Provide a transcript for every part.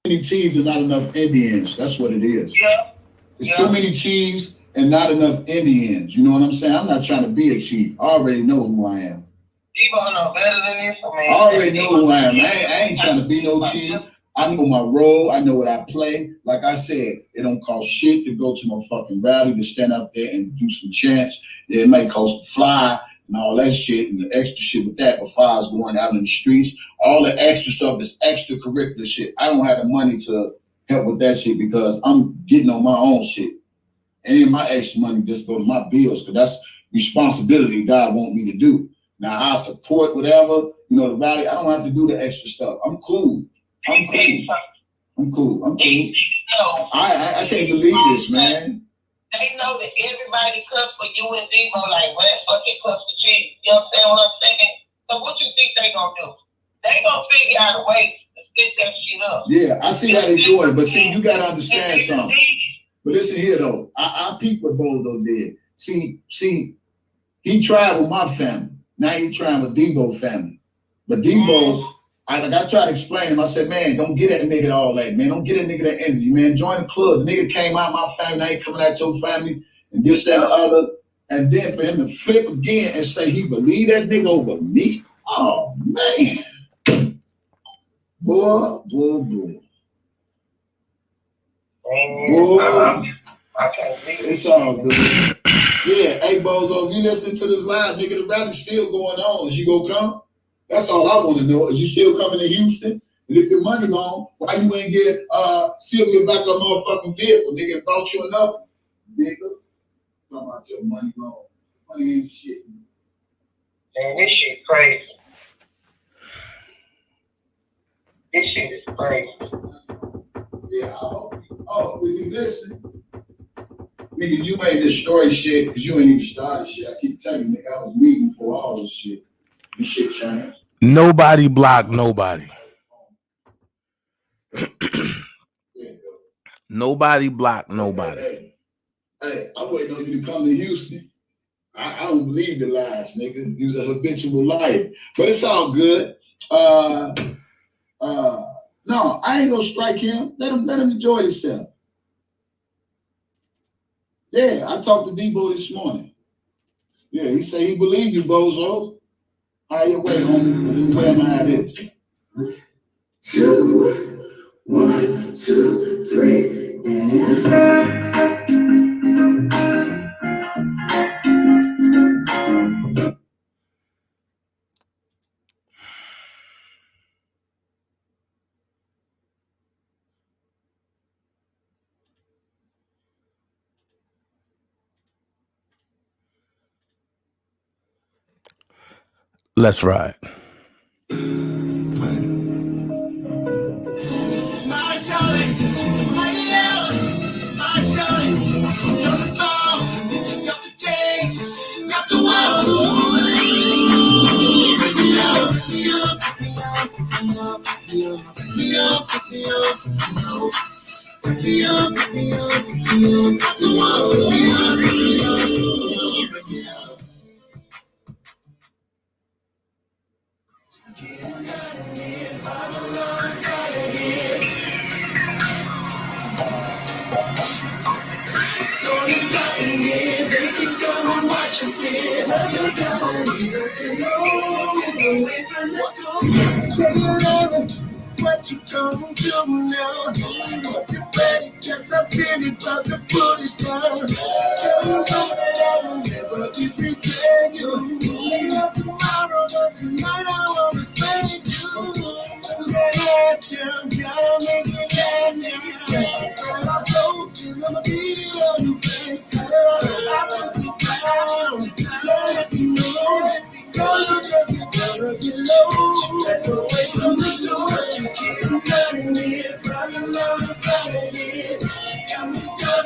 many chiefs and not enough Indians. That's what it is. Yeah. It's too many chiefs and not enough Indians. You know what I'm saying? I'm not trying to be a chief. I already know who I am. Debo know better than this for me. I already know who I am. I ain't trying to be no chief. I know my role. I know what I play. Like I said, it don't cost shit to go to no fucking rally, to stand up there and do some chants. It might cost to fly and all that shit and the extra shit with that, but fires going out in the streets. All the extra stuff is extracurricular shit. I don't have the money to help with that shit because I'm getting on my own shit. Any of my extra money just go to my bills because that's responsibility God want me to do. Now I support whatever, the rally. I don't have to do the extra stuff. I'm cool. I'm cool. No. I can't believe this, man. They know that everybody cuts for you and Debo like, well, fucking cuts for cheese. You understand what I'm saying? So what you think they gonna do? They gonna figure out a way to split that shit up. Yeah, I see how they doing it, but see, you gotta understand something. But listen here though, I peep what Bozo did. See, he tried with my family. Now he trying with Debo family. But Debo, I tried to explain him. I said, man, don't get at the nigga all that, man. Don't get at the nigga that energy, man. Join the club. The nigga came out my family, now he coming out your family, and this, that, and the other. And then for him to flip again and say he believe that nigga over me. Oh man. Boy. It's all good. Yeah, hey Bozo, if you listen to this live, nigga, the rally's still going on. Is you gonna come? That's all I want to know. Is you still coming to Houston? And if your money long, why you ain't get Sylvia back a motherfucking vehicle? Nigga, bought you enough, nigga. Talking about your money long. Money ain't shit. Man, this shit crazy. This shit is crazy. Yeah, oh, if you listen, nigga, you ain't destroy shit because you ain't even started shit. I keep telling you, nigga, I was meeting for all this shit. This shit changed. Nobody blocked nobody. Nobody blocked nobody. Hey, I'm waiting on you to come to Houston. I don't believe the lies, nigga. You's a habitual liar. But it's all good. No, I ain't gonna strike him. Let him enjoy himself. Yeah, I talked to Debo this morning. Yeah, he said he believed you, Bozo. How you wait, homie? Where am I at this? 2, 1, 2, 3, and... Let's ride. What you gonna do now? Hope you're ready, cause I'm really about to put it down. Tell you that I will never disrespect you. Not tomorrow, but tonight I wanna spend you. Yes, you gotta make it last. I'm so good, I'ma beat it on your face. I was down, let me know. Girl, you just gotta get low. Back away from the door. You keep running it, running on the planet. She got me stuck.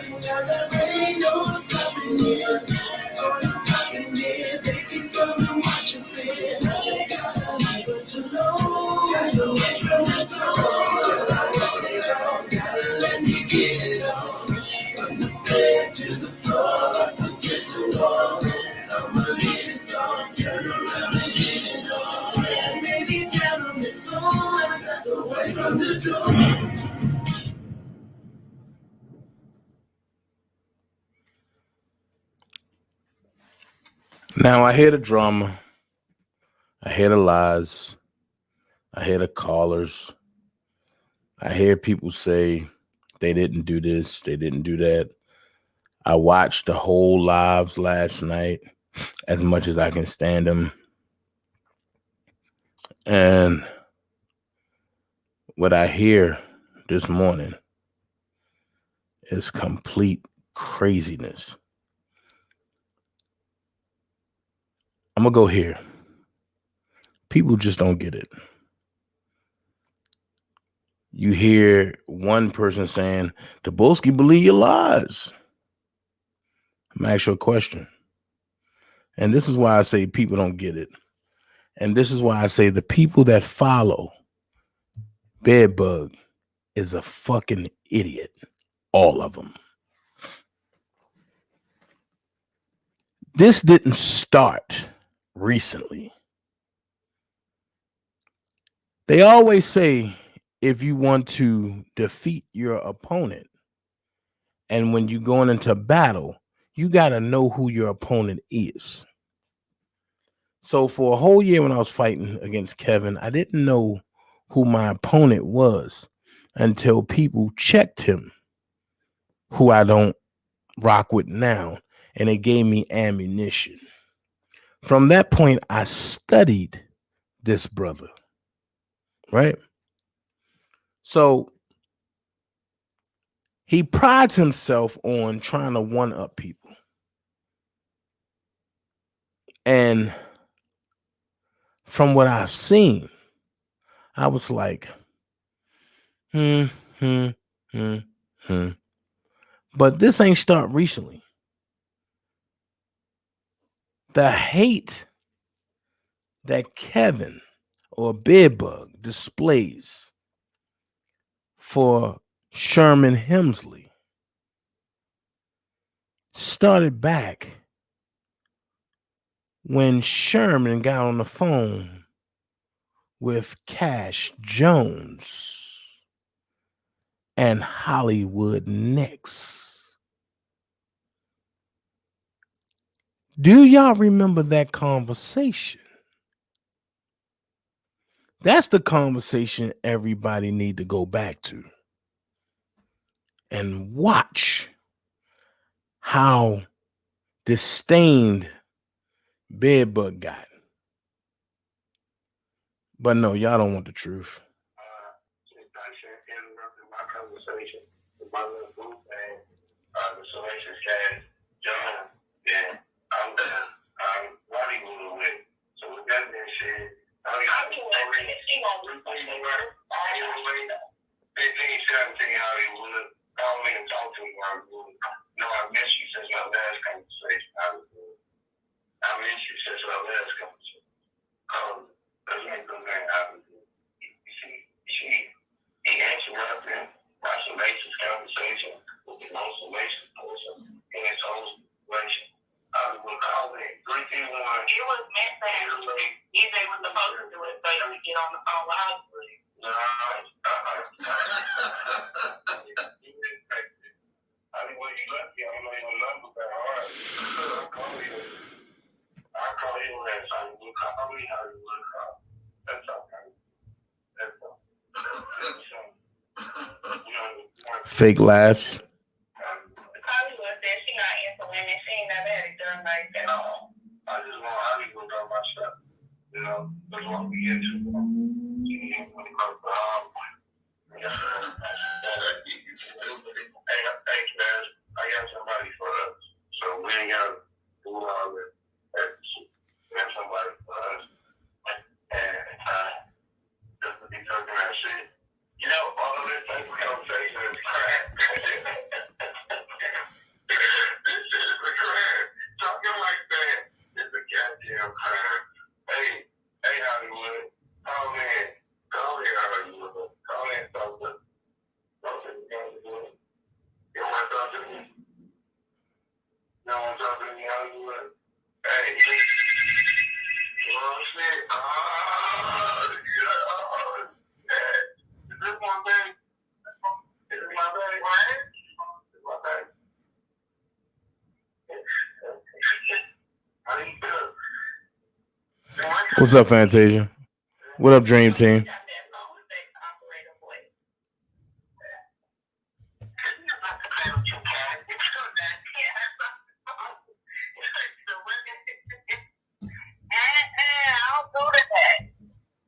Now I hear the drama. I hear the lies. I hear the callers. I hear people say they didn't do this, they didn't do that. I watched the whole lives last night as much as I can stand them. And what I hear this morning is complete craziness. I'm going to go here. People just don't get it. You hear one person saying, Tobolski, believe your lies. I'm going to ask you a question. And this is why I say people don't get it. And this is why I say the people that follow Bedbug is a fucking idiot. All of them. This didn't start recently. They always say if you want to defeat your opponent and when you're going into battle, you got to know who your opponent is. So for a whole year when I was fighting against Kevin, I didn't know who my opponent was until people checked him, who I don't rock with now, and it gave me ammunition. From that point, I studied this brother, right? So he prides himself on trying to one-up people. And from what I've seen, I was like, But this ain't start recently. The hate that Kevin or Bedbug displays for Sherman Hemsley started back when Sherman got on the phone with Cash Jones and Hollywood Next. Do y'all remember that conversation? That's the conversation everybody need to go back to and watch how disdained Bedbug got. But no, y'all don't want the truth. My conversation with my little group and the Selection Cash John and I'm Hollywood with. So with that being said, I mean, she gonna do something. 15, 17 Hollywood. Call me and talk to me Hollywood. No, I miss you since my last conversation Hollywood. I miss you since our last conversation. Let's make the man Hollywood. He interrupted my Smmfh's conversation with the most Smmfh person in his own situation. Hollywood called me 321. It was meant to happen. EJ was supposed to do it so you could get on the phone with Hollywood. No, Hollywood, you left me. I don't know your number, but all right. I'll call you. I'll call you last time. You call me, Hollywood. That's okay. That's all. Fake laughs. Hollywood said she not into women. She ain't never had it done like that. No, I just want Hollywood on my stuff. You know, that's what we get to. Hey, guys, I got somebody for us. So we ain't got to do all that. We have somebody for us. And just to be talking that shit. You know, all of this type of conversation is crap. This shit is a crap. Talking like that is a goddamn crap. Hey, Hollywood, call in. Call in, Hollywood. Call in, something. Something you got to do. You don't want to talk to me? You don't want to talk to me, Hollywood? Hey. Well, shit. Is this my bag? Is this my bag? What? Is my bag? How do you feel? What's up, Fantasia? What up, Dream Team?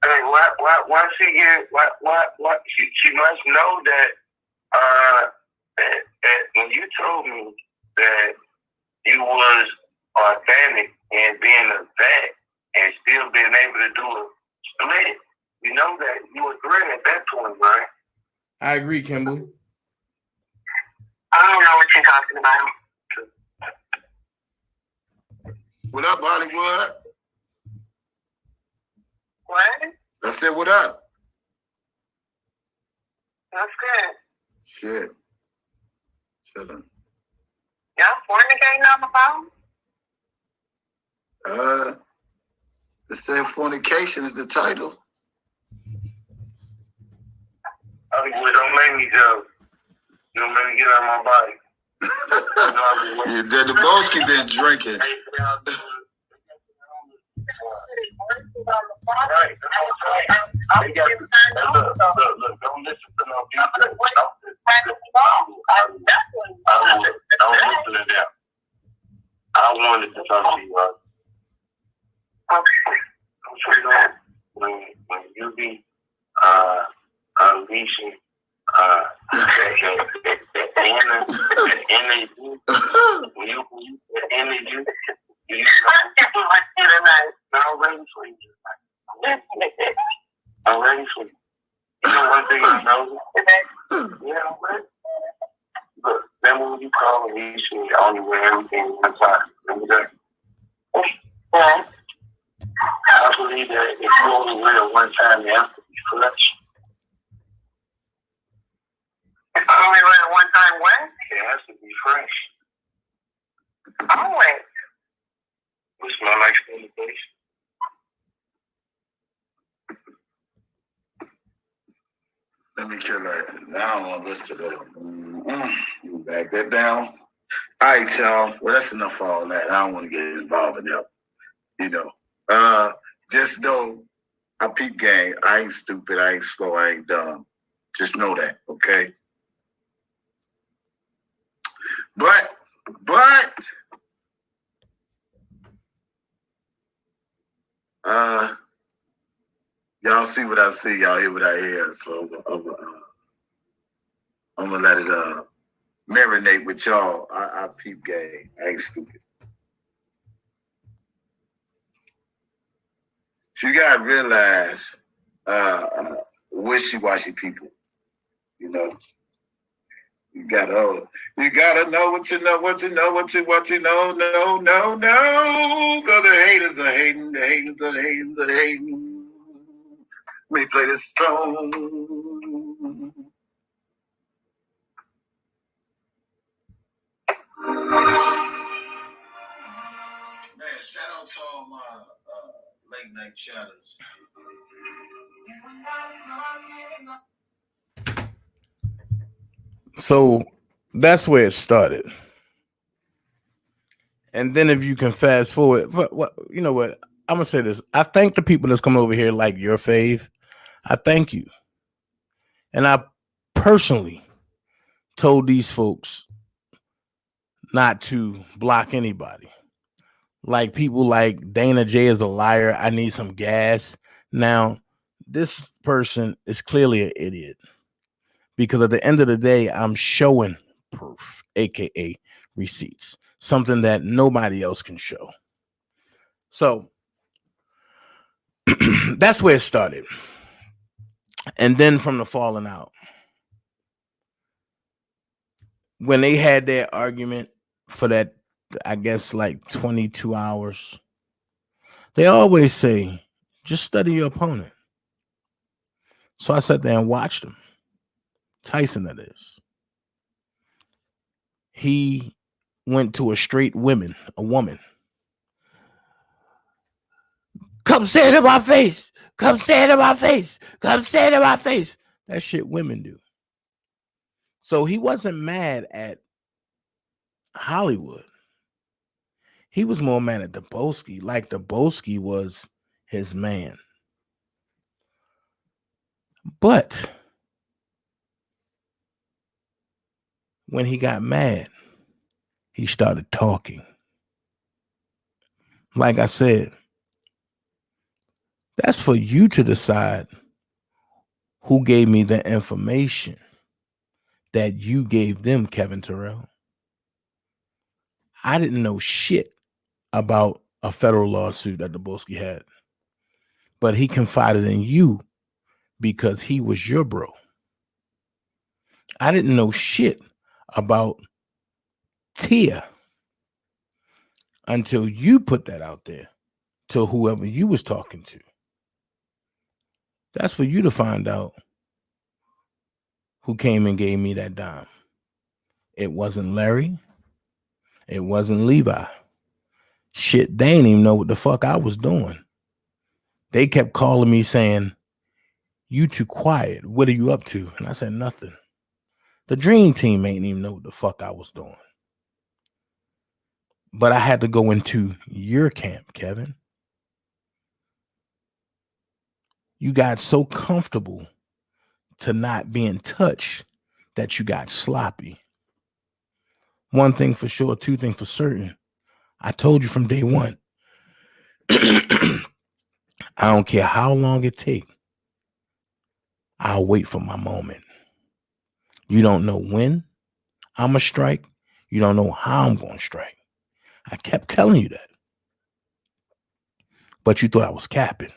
Hey, why she get, she must know that, that when you told me that you was organic and being a vet and still being able to do a split, you know that you agree at that point, right? I agree, Kimberly. I don't know what you're talking about. What up, Hollywood? What? I said, what up? That's good. Shit. Chilling. Y'all fornicating on the phone? It said fornication is the title. Hollywood, don't make me joke. Don't make me get out of my body. Yeah, the Boski been drinking. Right. Look, don't listen to no music. Don't listen to them. I wanted to talk to you, right? Okay. When you be unleashing the energy, when you the energy, I'm ready for you. I'm ready for you. You know one thing I know? Yeah, I'm ready. But remember when you called me, you said I only wear everything one time. Remember that? Yeah. I believe that if you only wear it one time, you have to be fresh. If I only wear it one time, what? It has to be fresh. Always. It smell like sanitation. Let me kill that. Now I don't want to listen to that. Back that down. All right, y'all. Well, that's enough for all that. I don't want to get involved in that. You know. Just know I peep game. I ain't stupid. I ain't slow. I ain't dumb. Just know that, okay? But y'all see what I see. Y'all hear what I hear. So I'm gonna let it marinate with y'all. I peep game. I ain't stupid. So you gotta realize wishy-washy people. You know. You gotta know what you know, what you know. No. Cause the haters are hating, the haters are hating, the hating. Let me play this song. Man, shout out to all my late night chatters. So that's where it started. And then if you can fast forward, what you know what? I'm gonna say this. I thank the people that's coming over here like your fave. I thank you. And I personally told these folks not to block anybody. Like people like Dana J is a liar. I need some gas. Now, this person is clearly an idiot because at the end of the day, I'm showing proof, aka receipts, something that nobody else can show. So that's where it started. And then from the falling out, when they had their argument for that, I guess like 22 hours, they always say, just study your opponent. So I sat there and watched him. Tyson, that is. He went to a straight woman. Come say it in my face. Come say it in my face. Come say it in my face. That shit women do. So he wasn't mad at Hollywood. He was more mad at Daboski. Like Daboski was his man. But when he got mad, he started talking. Like I said, that's for you to decide who gave me the information that you gave them, Kevin Terrell. I didn't know shit about a federal lawsuit that Daboski had, but he confided in you because he was your bro. I didn't know shit about Tia until you put that out there to whoever you was talking to. That's for you to find out who came and gave me that dime. It wasn't Larry. It wasn't Levi. Shit, they didn't even know what the fuck I was doing. They kept calling me saying, "You too quiet. What are you up to?" And I said, "Nothing." The dream team ain't even know what the fuck I was doing. But I had to go into your camp, Kevin. You got so comfortable to not be in touch that you got sloppy. One thing for sure, two things for certain. I told you from day one, I don't care how long it takes. I'll wait for my moment. You don't know when I'm going to strike. You don't know how I'm going to strike. I kept telling you that. But you thought I was capping.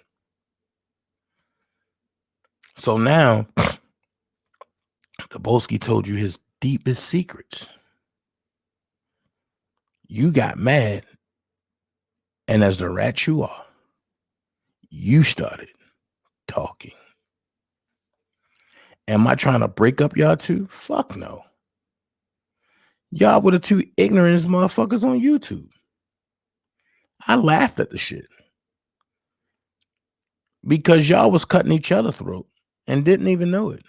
So now, Daboski told you his deepest secrets. You got mad. And as the rat you are, you started talking. Am I trying to break up y'all two? Fuck no. Y'all were the two ignorant as motherfuckers on YouTube. I laughed at the shit. Because y'all was cutting each other's throat and didn't even know it.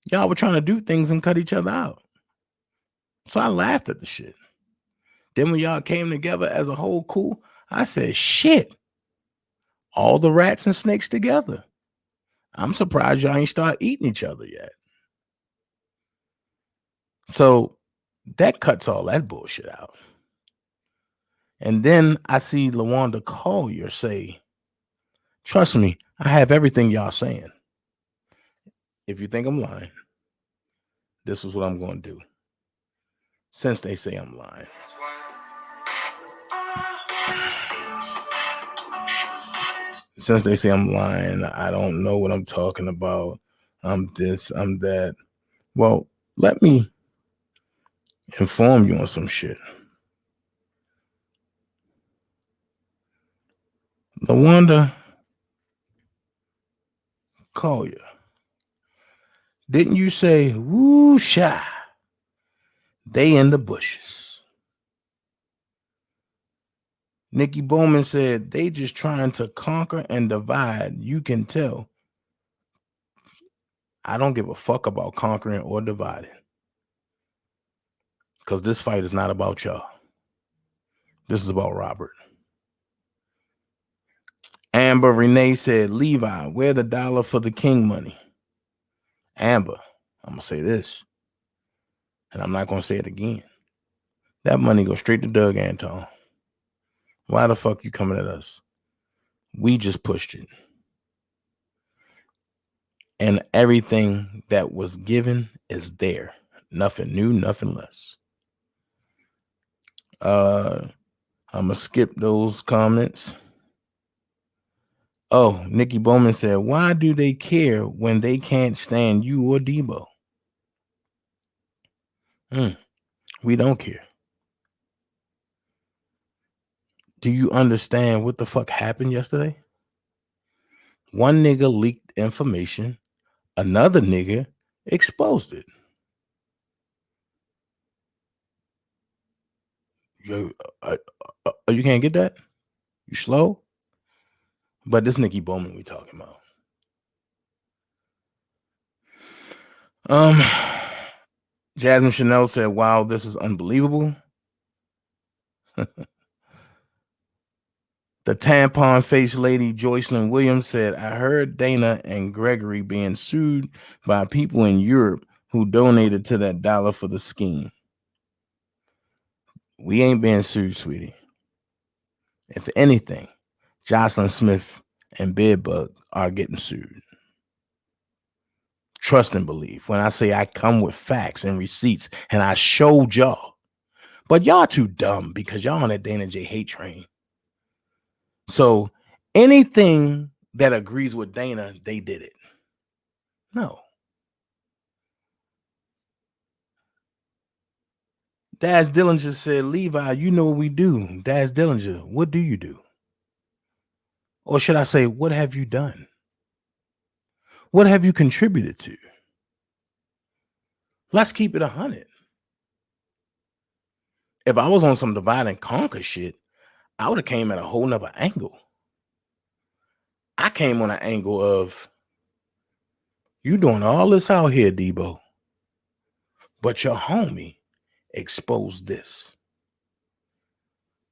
Y'all were trying to do things and cut each other out. So I laughed at the shit. Then when y'all came together as a whole cool, I said, shit. All the rats and snakes together. I'm surprised y'all ain't start eating each other yet. So that cuts all that bullshit out. And then I see LaWanda Collier say, trust me, I have everything y'all saying. If you think I'm lying, this is what I'm going to do. Since they say I'm lying. Since they say I'm lying, I don't know what I'm talking about. I'm this, I'm that. Well, let me inform you on some shit. LaWanda Collier, didn't you say, woo-sha, they in the bushes? Nikki Bowman said, they just trying to conquer and divide. You can tell. I don't give a fuck about conquering or dividing. Because this fight is not about y'all. This is about Robert. Amber Renee said, Levi, where the dollar for the king money? Amber, I'm going to say this, and I'm not going to say it again. That money goes straight to Doug Anton. Why the fuck you coming at us? We just pushed it. And everything that was given is there. Nothing new, nothing less. I'm going to skip those comments. Oh, Nikki Bowman said, why do they care when they can't stand you or Debo? We don't care. Do you understand what the fuck happened yesterday? One nigga leaked information. Another nigga exposed it. You can't get that? You slow? But this Nikki Bowman we talking about. Jasmine Chanel said, wow, this is unbelievable. The tampon face lady Joycelyn Williams said, I heard Dana and Gregory being sued by people in Europe who donated to that dollar for the scheme. We ain't being sued, sweetie. If anything, Jocelyn Smith and Bedbug are getting sued. Trust and believe. When I say I come with facts and receipts and I showed y'all. But y'all too dumb because y'all on that Dana J hate train. So anything that agrees with Dana, they did it. No. Daz Dillinger said, Levi, you know what we do. Daz Dillinger, what do you do? Or should I say, what have you done? What have you contributed to? Let's keep it 100. If I was on some divide and conquer shit, I would have came at a whole nother angle. I came on an angle of, you doing all this out here, Debo, but your homie exposed this.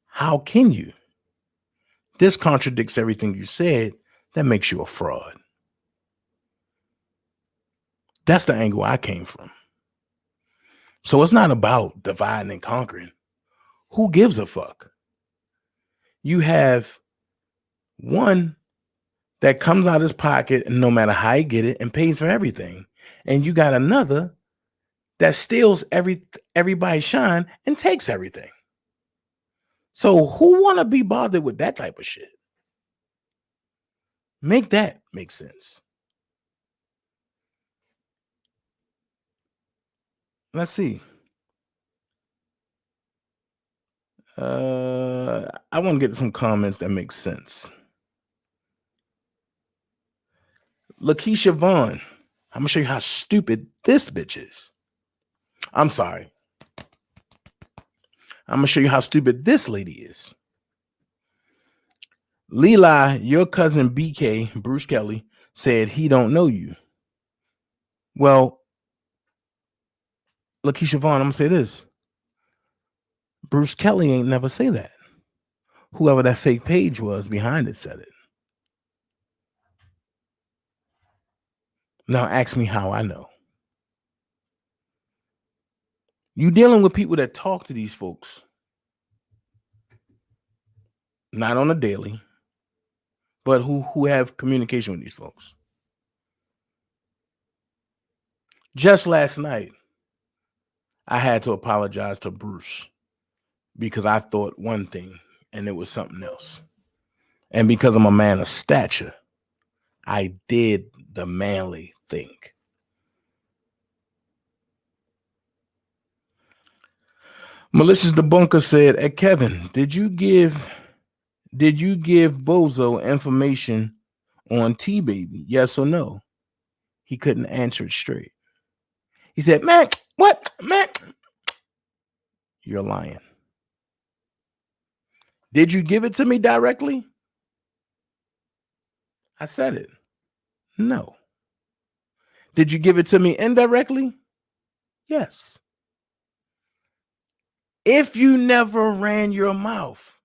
How can you? This contradicts everything you said. That makes you a fraud. That's the angle I came from. So it's not about dividing and conquering. Who gives a fuck? You have one that comes out of his pocket and no matter how he get it and pays for everything. And you got another that steals everybody's shine and takes everything. So who want to be bothered with that type of shit? Make that make sense. Let's see. I want to get some comments that make sense. Lakeisha Vaughn, I'm gonna show you how stupid this bitch is. I'm sorry. I'm gonna show you how stupid this lady is. Leela, your cousin BK, Bruce Kelly, said he don't know you. Well, Lakeisha Vaughn, I'm gonna say this. Bruce Kelly ain't never say that. Whoever that fake page was behind it said it. Now ask me how I know. You dealing with people that talk to these folks, not on a daily, but who have communication with these folks. Just last night, I had to apologize to Bruce because I thought one thing and it was something else. And because I'm a man of stature, I did the manly thing. Malicious Debunker said, hey, Kevin, did you give Bozo information on T-Baby? Yes or no? He couldn't answer it straight. He said, man, what? Man, you're lying. Did you give it to me directly? I said it. No. Did you give it to me indirectly? Yes. If you never ran your mouth,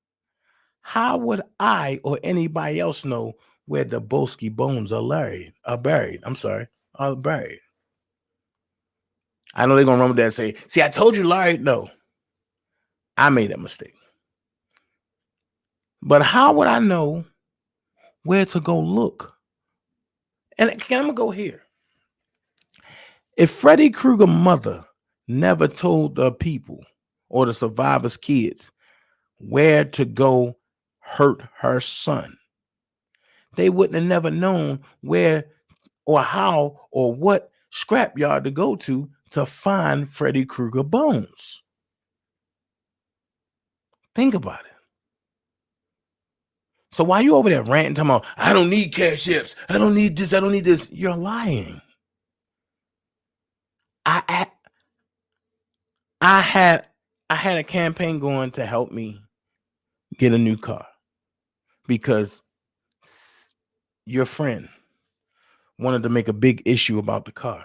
how would I or anybody else know where the Boski bones are buried? Are buried. I know they're going to run with that and say, see, I told you, Larry. No, I made that mistake. But how would I know where to go look? And I'm going to go here. If Freddy Krueger's mother never told the people or the survivors' kids where to go hurt her son, they wouldn't have never known where or how or what scrapyard to go to find Freddy Krueger bones. Think about it. So while you over there ranting, talking about, I don't need CASHAPPs, I don't need this, I don't need this, you're lying. I had a campaign going to help me get a new car because your friend wanted to make a big issue about the car.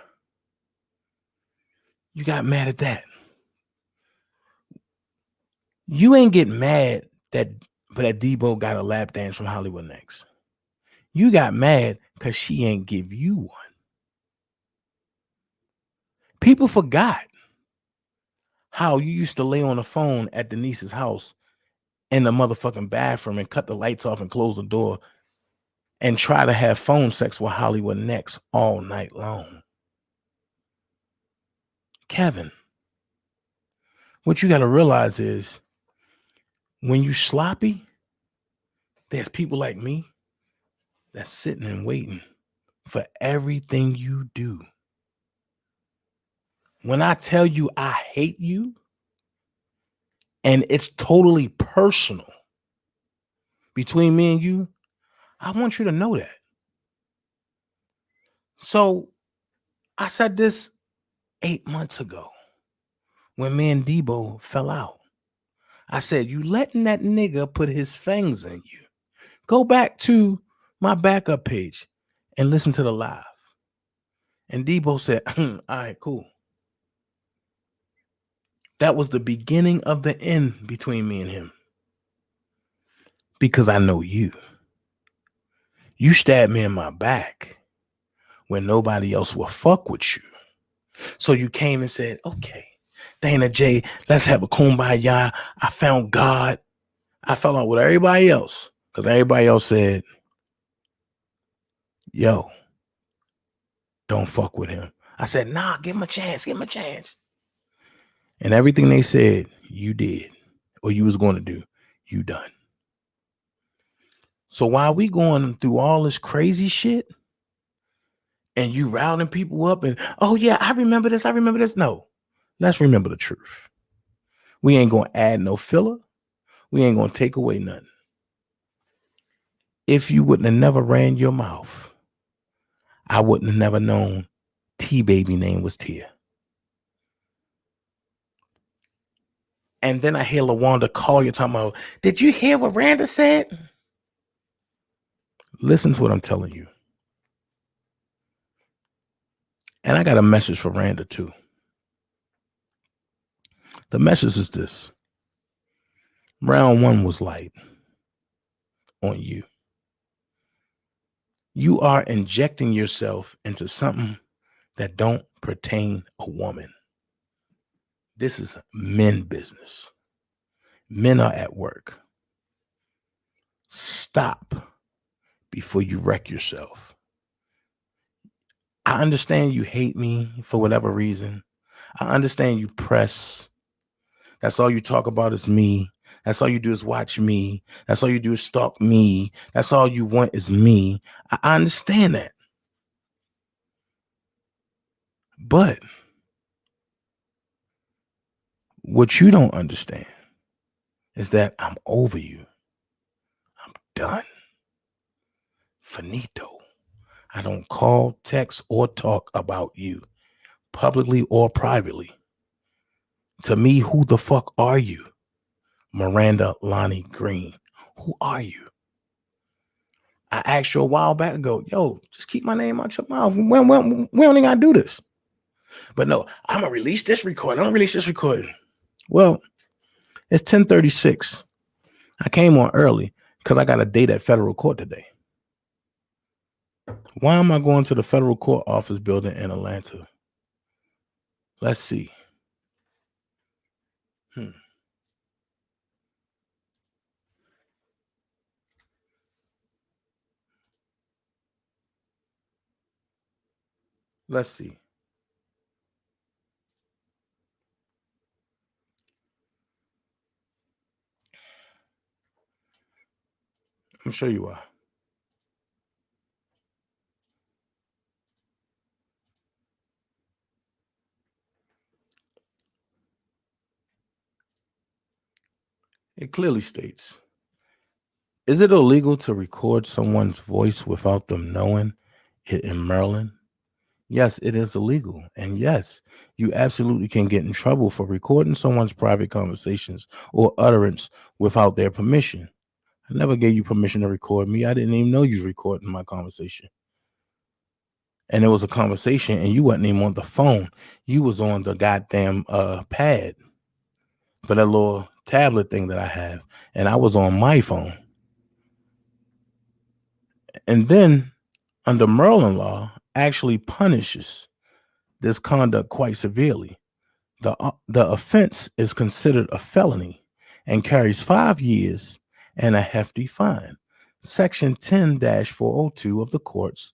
You got mad at that. You ain't get mad that but that Debo got a lap dance from Hollywood Next. You got mad because she ain't give you one. People forgot how you used to lay on the phone at Denise's house in the motherfucking bathroom and cut the lights off and close the door and try to have phone sex with Hollywood Next all night long. Kevin, what you got to realize is when you sloppy, there's people like me that's sitting and waiting for everything you do. When I tell you I hate you, and it's totally personal between me and you, I want you to know that. So I said this 8 months ago when me and Debo fell out. I said, you letting that nigga put his fangs in you. Go back to my backup page and listen to the live. And Debo said, all right, cool. That was the beginning of the end between me and him. Because I know you. You stabbed me in my back when nobody else will fuck with you. So you came and said, okay, Dana J, let's have a kumbaya. I found God. I fell out with everybody else because everybody else said, yo, don't fuck with him. I said, nah, give him a chance. Give him a chance. And everything they said, you did, or you was going to do, you done. So while we going through all this crazy shit and you rounding people up and, oh yeah, I remember this. No, let's remember the truth. We ain't going to add no filler. We ain't going to take away nothing. If you wouldn't have never ran your mouth, I wouldn't have never known T-Baby name was Tia. And then I hear LaWanda call you talking about, did you hear what Randa said? Listen to what I'm telling you. And I got a message for Randa too. The message is this. Round one was light on you. You are injecting yourself into something that don't pertain a woman. This is men business. Men are at work. Stop before you wreck yourself. I understand you hate me for whatever reason. I understand you press. That's all you talk about is me. That's all you do is watch me. That's all you do is stalk me. That's all you want is me. I understand that. But what you don't understand is that I'm over you. I'm done. Finito. I don't call, text, or talk about you, publicly or privately. To me, who the fuck are you? Miranda Lonnie Green. Who are you? I asked you a while back ago, yo, just keep my name out your mouth. We don't even gotta do this. But no, I'm gonna release this recording. I'm gonna release this recording. Well, it's 10:36. I came on early because I got a date at federal court today. Why am I going to the federal court office building in Atlanta? Let's see. Let's see. I'm sure you are. It clearly states, is it illegal to record someone's voice without them knowing it in Maryland? Yes, it is illegal. And yes, you absolutely can get in trouble for recording someone's private conversations or utterance without their permission. I never gave you permission to record me. I didn't even know you was recording my conversation. And it was a conversation and you wasn't even on the phone. You was on the goddamn pad. But that little tablet thing that I have, and I was on my phone. And then under Maryland law actually punishes this conduct quite severely. The offense is considered a felony and carries 5 years and a hefty fine. Section 10-402 of the Courts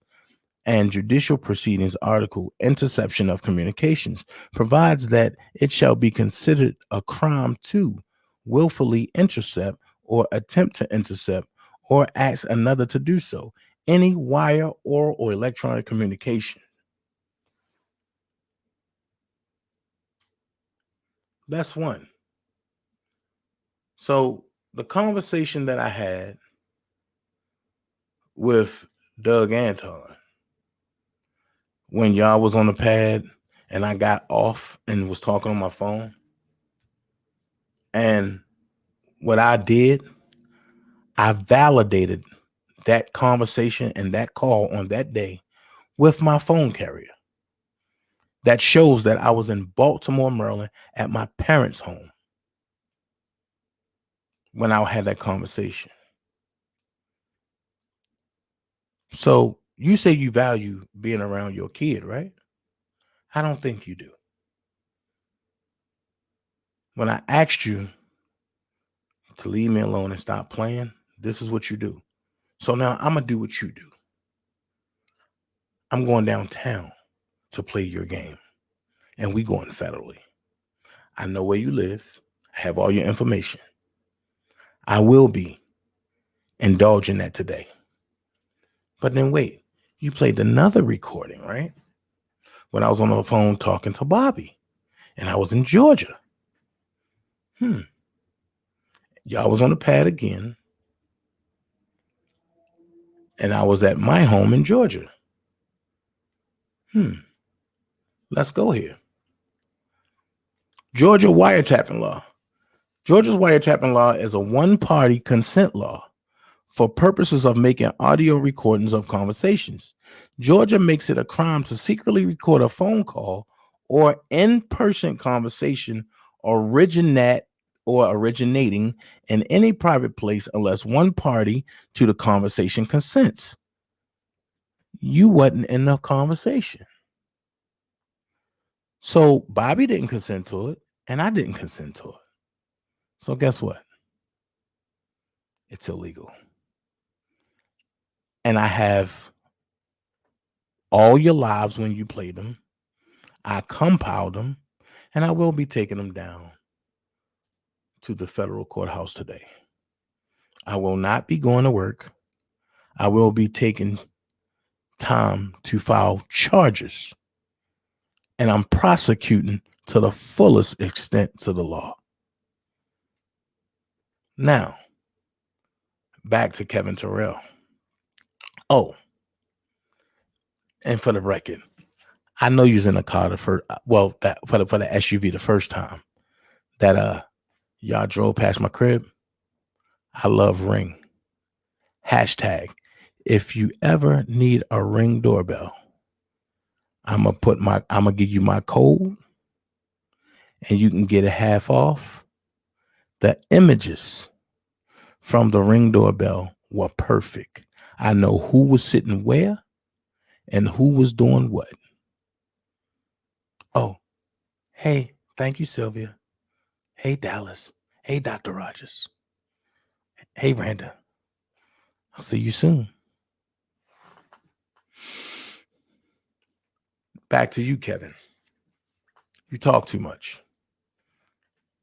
and Judicial Proceedings article, Interception of Communications, provides that it shall be considered a crime to willfully intercept or attempt to intercept or ask another to do so any wire, oral, or electronic communication. That's one. So the conversation that I had with Doug Anton when y'all was on the pad and I got off and was talking on my phone, and what I did, I validated that conversation and that call on that day with my phone carrier. That shows that I was in Baltimore, Maryland at my parents' home when I had that conversation. So you say you value being around your kid, right? I don't think you do. When I asked you to leave me alone and stop playing, this is what you do. So now I'm going to do what you do. I'm going downtown to play your game, and we going federally. I know where you live. I have all your information. I will be indulging that today. But then wait, you played another recording, right? When I was on the phone talking to Bobby, and I was in Georgia. Y'all was on the pad again, and I was at my home in Georgia. Let's go here. Georgia wiretapping law. Georgia's wiretapping law is a one-party consent law for purposes of making audio recordings of conversations. Georgia makes it a crime to secretly record a phone call or in-person conversation originating in any private place unless one party to the conversation consents. You wasn't in the conversation. So Bobby didn't consent to it, and I didn't consent to it. So guess what? It's illegal. And I have all your lives when you play them. I compiled them, and I will be taking them down to the federal courthouse today. I will not be going to work. I will be taking time to file charges, and I'm prosecuting to the fullest extent to the law. Now, back to Kevin Terrell. Oh, and for the record, I know you was in the car for the SUV the first time that y'all drove past my crib. I love Ring. Hashtag, if you ever need a Ring doorbell, I'm gonna give you my code and you can get it half off. The images from the Ring doorbell were perfect. I know who was sitting where and who was doing what. Oh, hey, thank you, Sylvia. Hey, Dallas. Hey, Dr. Rogers. Hey, Randa. I'll see you soon. Back to you, Kevin. You talk too much.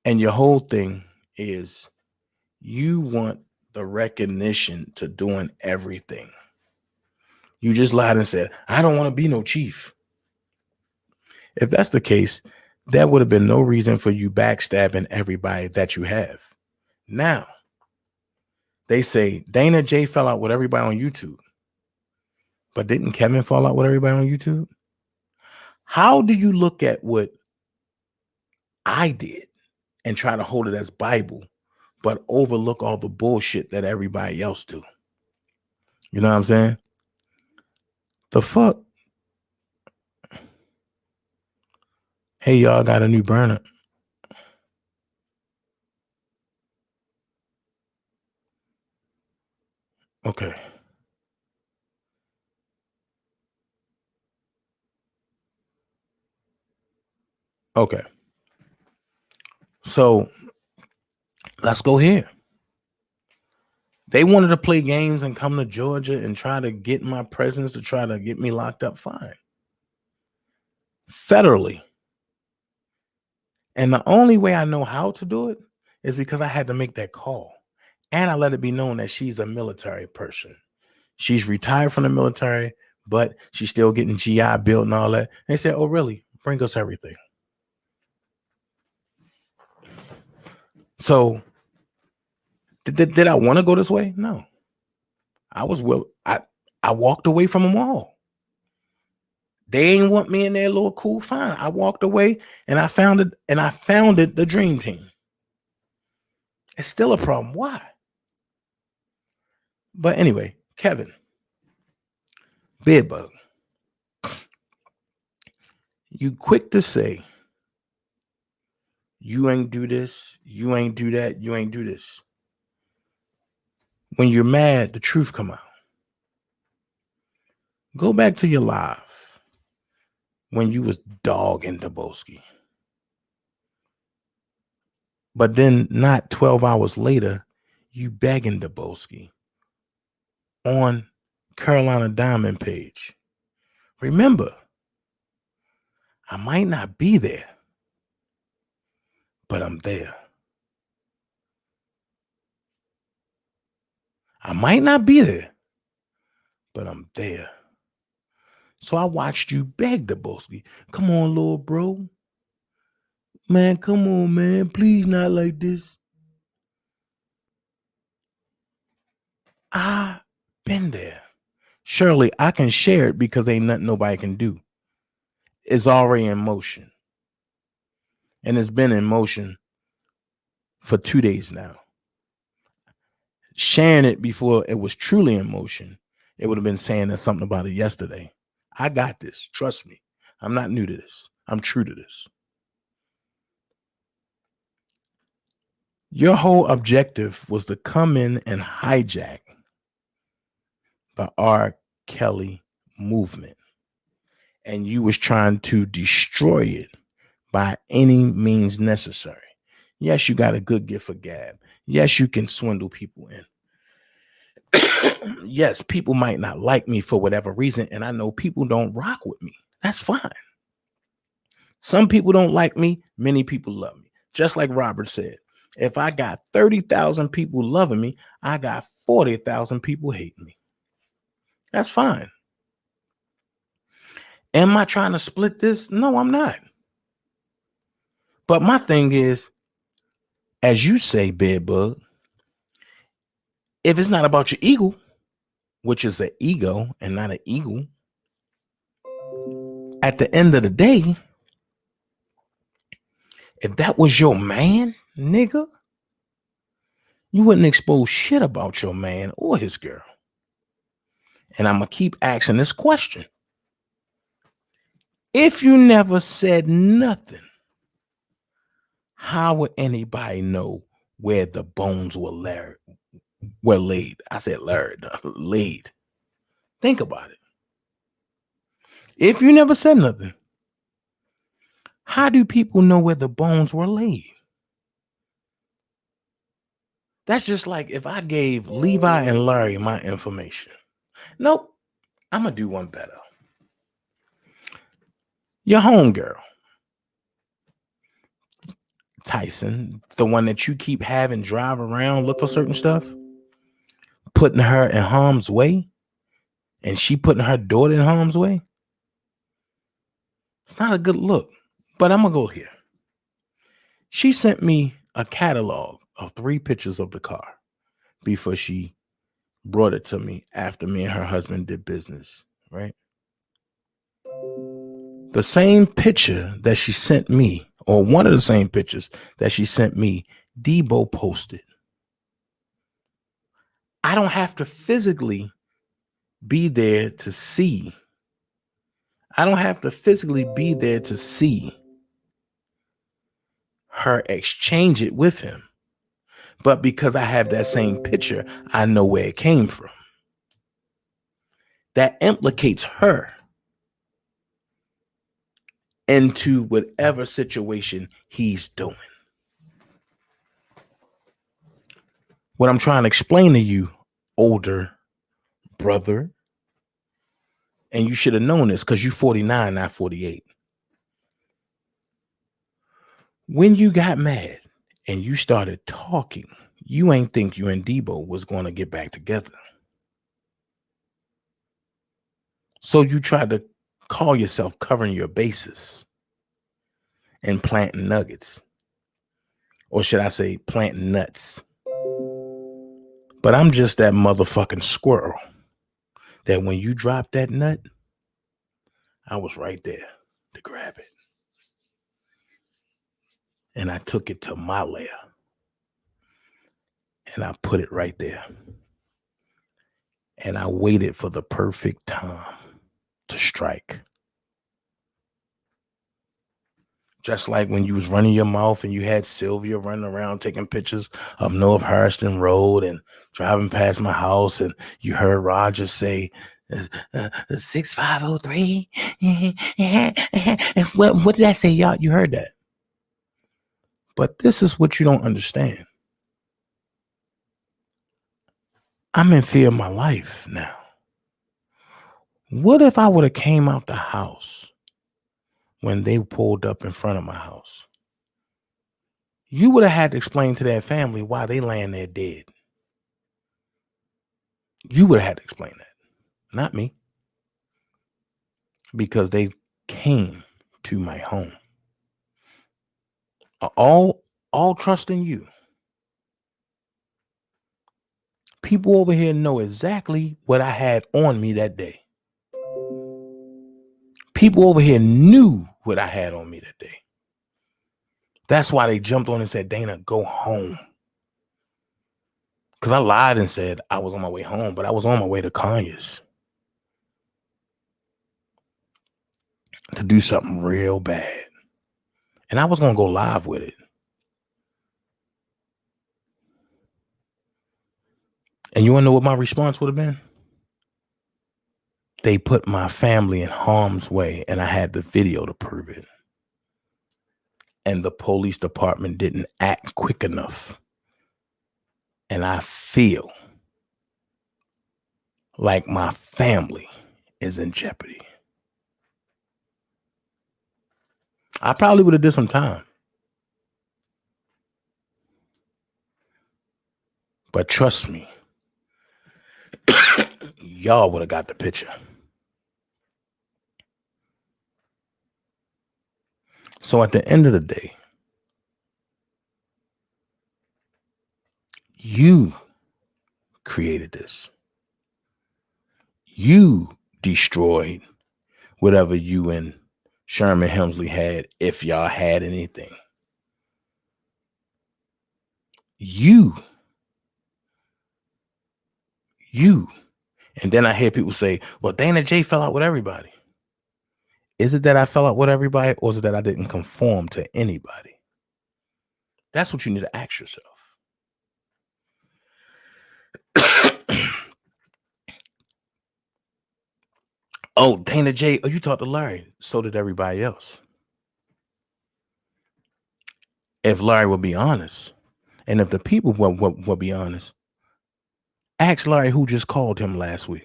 And your whole thing is you want the recognition to doing everything. You just lied and said, I don't want to be no chief. If that's the case, there would have been no reason for you backstabbing everybody that you have. Now, they say Dana J fell out with everybody on YouTube. But didn't Kevin fall out with everybody on YouTube? How do you look at what I did and try to hold it as Bible, but overlook all the bullshit that everybody else do? You know what I'm saying? The fuck? Hey, y'all got a new burner. Okay. Okay. So let's go here. They wanted to play games and come to Georgia and try to get my presence to try to get me locked up. Fine. Federally. And the only way I know how to do it is because I had to make that call. And I let it be known that she's a military person. She's retired from the military, but she's still getting GI Bill and all that. And they said, oh, really? Bring us everything. So did I want to go this way? No. I was I walked away from them all. They ain't want me in their little cool. Fine. I walked away and I founded the Dream Team. It's still a problem. Why? But anyway, Kevin, Bedbug, you quick to say you ain't do this, you ain't do that, you ain't do this. When you're mad, the truth come out. Go back to your live when you was dogging Daboski. But then not 12 hours later, you begging Daboski on Carolina Diamond page. Remember, I might not be there, but I'm there. I might not be there, but I'm there. So I watched you beg Daboski. Come on, little bro. Man, come on, man. Please not like this. I've been there. Surely I can share it because ain't nothing nobody can do. It's already in motion. And it's been in motion for 2 days now. Sharing it before it was truly in motion, it would have been saying something about it yesterday. I got this. Trust me. I'm not new to this. I'm true to this. Your whole objective was to come in and hijack the R. Kelly movement. And you was trying to destroy it by any means necessary. Yes, you got a good gift for gab. Yes, you can swindle people in. Yes, people might not like me for whatever reason, and I know people don't rock with me. That's fine. Some people don't like me. Many people love me. Just like Robert said, if I got 30,000 people loving me, I got 40,000 people hating me. That's fine. Am I trying to split this? No, I'm not. But my thing is, as you say, Bedbug, if it's not about your ego, which is an ego and not an eagle, at the end of the day, if that was your man, nigga, you wouldn't expose shit about your man or his girl. And I'm going to keep asking this question. If you never said nothing, how would anybody know where the bones were laid? I said laid. Think about it. If you never said nothing, how do people know where the bones were laid? That's just like if I gave Levi and Larry my information. Nope. I'm going to do one better. Your homegirl, Tyson, the one that you keep having drive around, look for certain stuff, putting her in harm's way, and she putting her daughter in harm's way. It's not a good look, but I'm going to go here. She sent me a catalog of 3 pictures of the car before she brought it to me after me and her husband did business, right? The same picture that she sent me, or one of the same pictures that she sent me, Debo posted. I don't have to physically be there to see. I don't have to physically be there to see her exchange it with him. But because I have that same picture, I know where it came from. that implicates her into whatever situation he's doing. What I'm trying to explain to you, older brother, and you should have known this because you're 49, not 48. When you got mad and you started talking, you ain't think you and Debo was going to get back together. So you tried to call yourself covering your bases and planting nuggets. Or should I say planting nuts? But I'm just that motherfucking squirrel that when you dropped that nut, I was right there to grab it. And I took it to my lair. And I put it right there. And I waited for the perfect time to strike. Just like when you was running your mouth and you had Sylvia running around taking pictures of North Harrison Road and driving past my house, and you heard Roger say 6503. What did I say, y'all? You heard that. But this is what you don't understand. I'm in fear of my life now. What if I would have came out the house when they pulled up in front of my house? You would have had to explain to that family why they laying there dead. You would have had to explain that, not me. Because they came to my home. All trust in you. People over here know exactly what I had on me that day. People over here knew what I had on me that day. That's why they jumped on and said, Dana, go home. Because I lied and said I was on my way home, but I was on my way to Kanye's to do something real bad. And I was going to go live with it. And you want to know what my response would have been? They put my family in harm's way, and I had the video to prove it. And the police department didn't act quick enough. And I feel like my family is in jeopardy. I probably would have did some time. But trust me, y'all would have got the picture. So at the end of the day, you created this. You destroyed whatever you and Sherman Hemsley had, if y'all had anything. You. And then I hear people say, well, Dana J fell out with everybody. Is it that I fell out with everybody, or is it that I didn't conform to anybody? That's what you need to ask yourself. Oh, Dana J, oh, you talked to Larry. So did everybody else. If Larry would be honest, and if the people would be honest, ask Larry who just called him last week.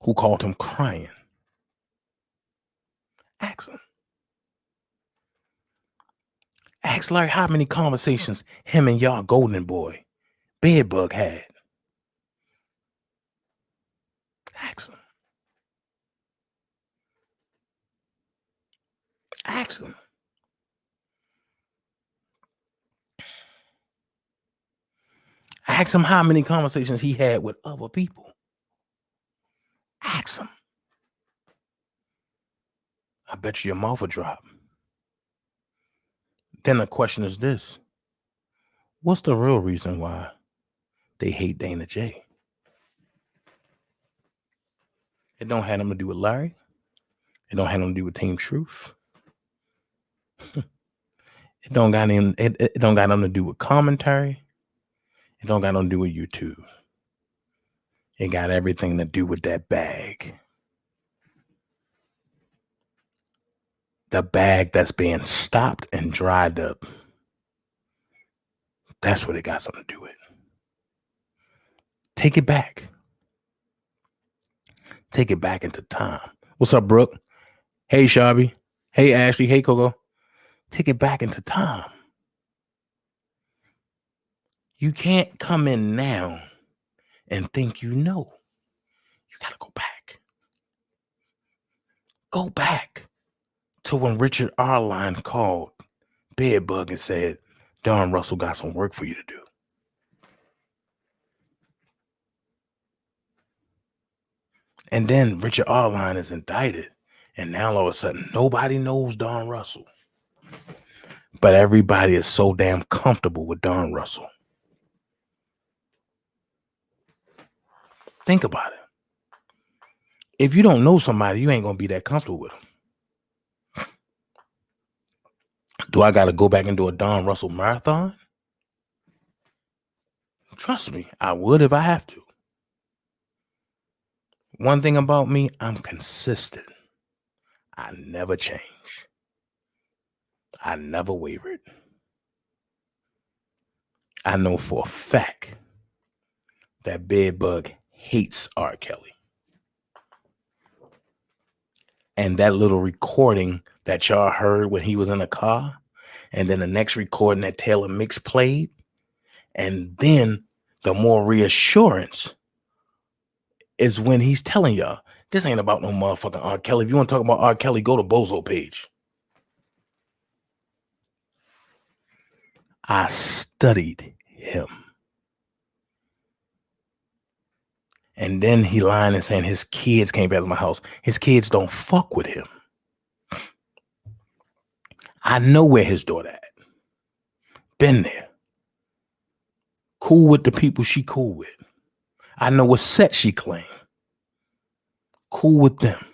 Who called him crying. Ask him. Ask Larry how many conversations him and y'all golden boy, Bedbug, had. Ask him. Ask him. Ask him how many conversations he had with other people. Ask him. I bet you your mouth will drop. Then the question is this. What's the real reason why they hate Dana J? It don't have nothing to do with Larry. It don't have nothing to do with Team Truth. It don't got nothing to do with commentary. It don't got nothing to do with YouTube. It got everything to do with that bag. The bag that's being stopped and dried up. That's what it got something to do with. Take it back. Take it back into time. What's up, Brooke? Hey, Shabby. Hey, Ashley. Hey, Coco. Take it back into time. You can't come in now and think you know. You got to go back. Go back to when Richard Arline called Bedbug and said, Don Russell got some work for you to do. And then Richard Arline is indicted. And now all of a sudden, nobody knows Don Russell. But everybody is so damn comfortable with Don Russell. Think about it. If you don't know somebody, you ain't going to be that comfortable with them. Do I got to go back and do a Don Russell marathon? Trust me, I would if I have to. One thing about me, I'm consistent. I never change. I never wavered. I know for a fact that Bedbug hates R. Kelly. And that little recording that y'all heard when he was in the car, and then the next recording that Taylor Mix played, and then the more reassurance is when he's telling y'all, this ain't about no motherfucking R. Kelly. If you want to talk about R. Kelly, go to Bozo page. I studied him. And then he lying and saying his kids came back to my house. His kids don't fuck with him. I know where his daughter at. Been there. Cool with the people she cool with. I know what set she claimed. Cool with them.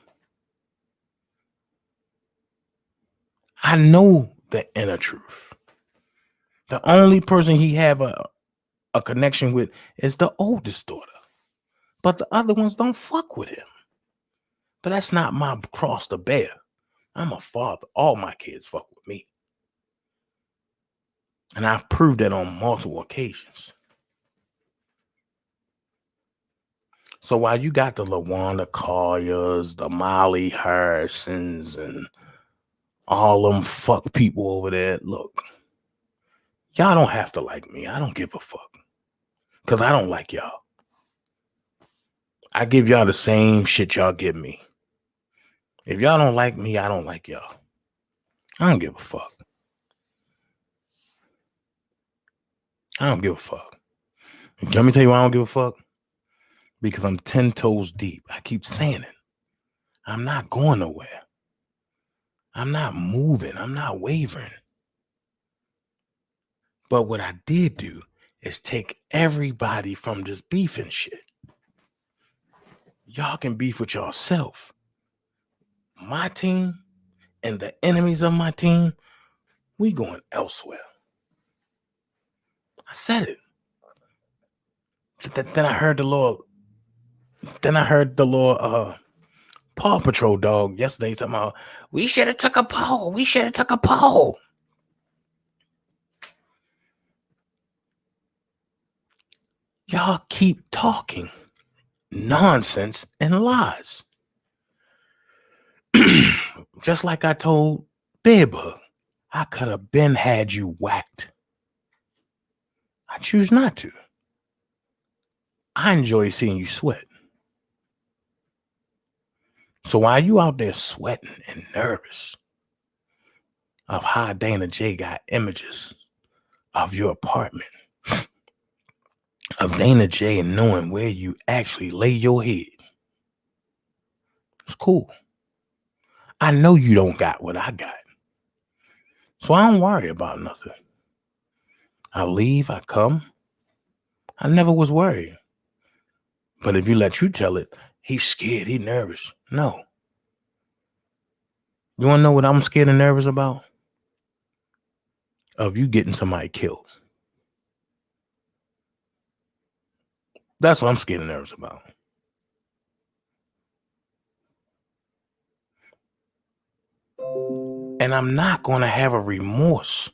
I know the inner truth. The only person he have a connection with is the oldest daughter. But the other ones don't fuck with him. But that's not my cross to bear. I'm a father. All my kids fuck with me. And I've proved that on multiple occasions. So while you got the LaWanda Colliers, the Molly Harrisons, and all them fuck people over there, look, y'all don't have to like me. I don't give a fuck. Because I don't like y'all. I give y'all the same shit y'all give me. If y'all don't like me, I don't like y'all. I don't give a fuck. I don't give a fuck. Let me tell you why I don't give a fuck. Because I'm 10 toes deep. I keep saying it. I'm not going nowhere. I'm not moving. I'm not wavering. But what I did do is take everybody from this beefing shit. Y'all can beef with yourself. My team and the enemies of my team, we going elsewhere. I said it. Then I heard the Lord. Paw Patrol dog yesterday talking about, we should have took a poll. We should have took a poll. Y'all keep talking nonsense and lies. Just like I told Bedbug, I could have been had you whacked. I choose not to. I enjoy seeing you sweat. So while you out there sweating and nervous of how Dana J got images of your apartment, of Dana J knowing where you actually lay your head, it's cool. I know you don't got what I got. So I don't worry about nothing. I leave, I come. I never was worried. But if you let you tell it, he's scared, he's nervous. No. You want to know what I'm scared and nervous about? Of you getting somebody killed. That's what I'm scared and nervous about. And I'm not going to have a remorse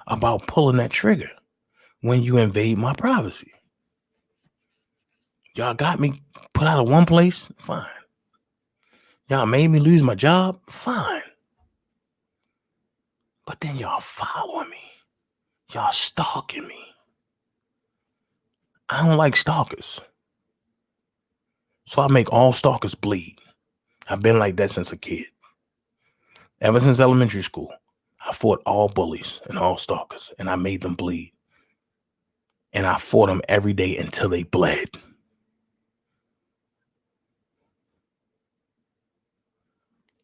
about pulling that trigger when you invade my privacy. Y'all got me put out of one place? Fine. Y'all made me lose my job? Fine. But then y'all following me. Y'all stalking me. I don't like stalkers. So I make all stalkers bleed. I've been like that since a kid. Ever since elementary school, I fought all bullies and all stalkers, and I made them bleed. And I fought them every day until they bled.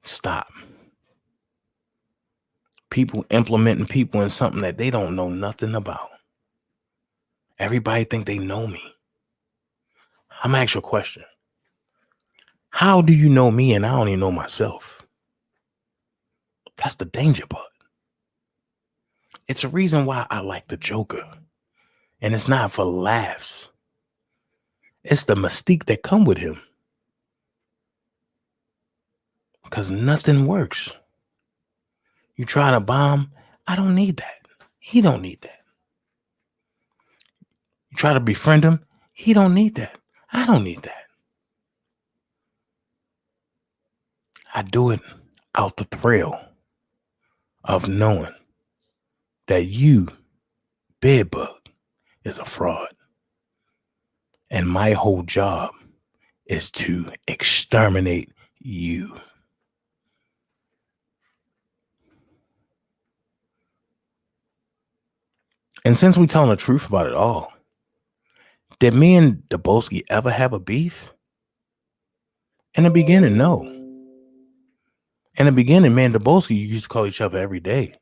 Stop. People implementing people in something that they don't know nothing about. Everybody think they know me. I'm gonna ask you a question. How do you know me and I don't even know myself? That's the danger part. It's a reason why I like the Joker. And it's not for laughs. It's the mystique that come with him. Because nothing works. You try to bomb, I don't need that. He don't need that. You try to befriend him, he don't need that. I don't need that. I do it out the thrill of knowing that you, bedbug, is a fraud. And my whole job is to exterminate you. And since we're telling the truth about it all, did me and Dabolski ever have a beef? In the beginning, no. In the beginning, me and Dabolski used to call each other every day.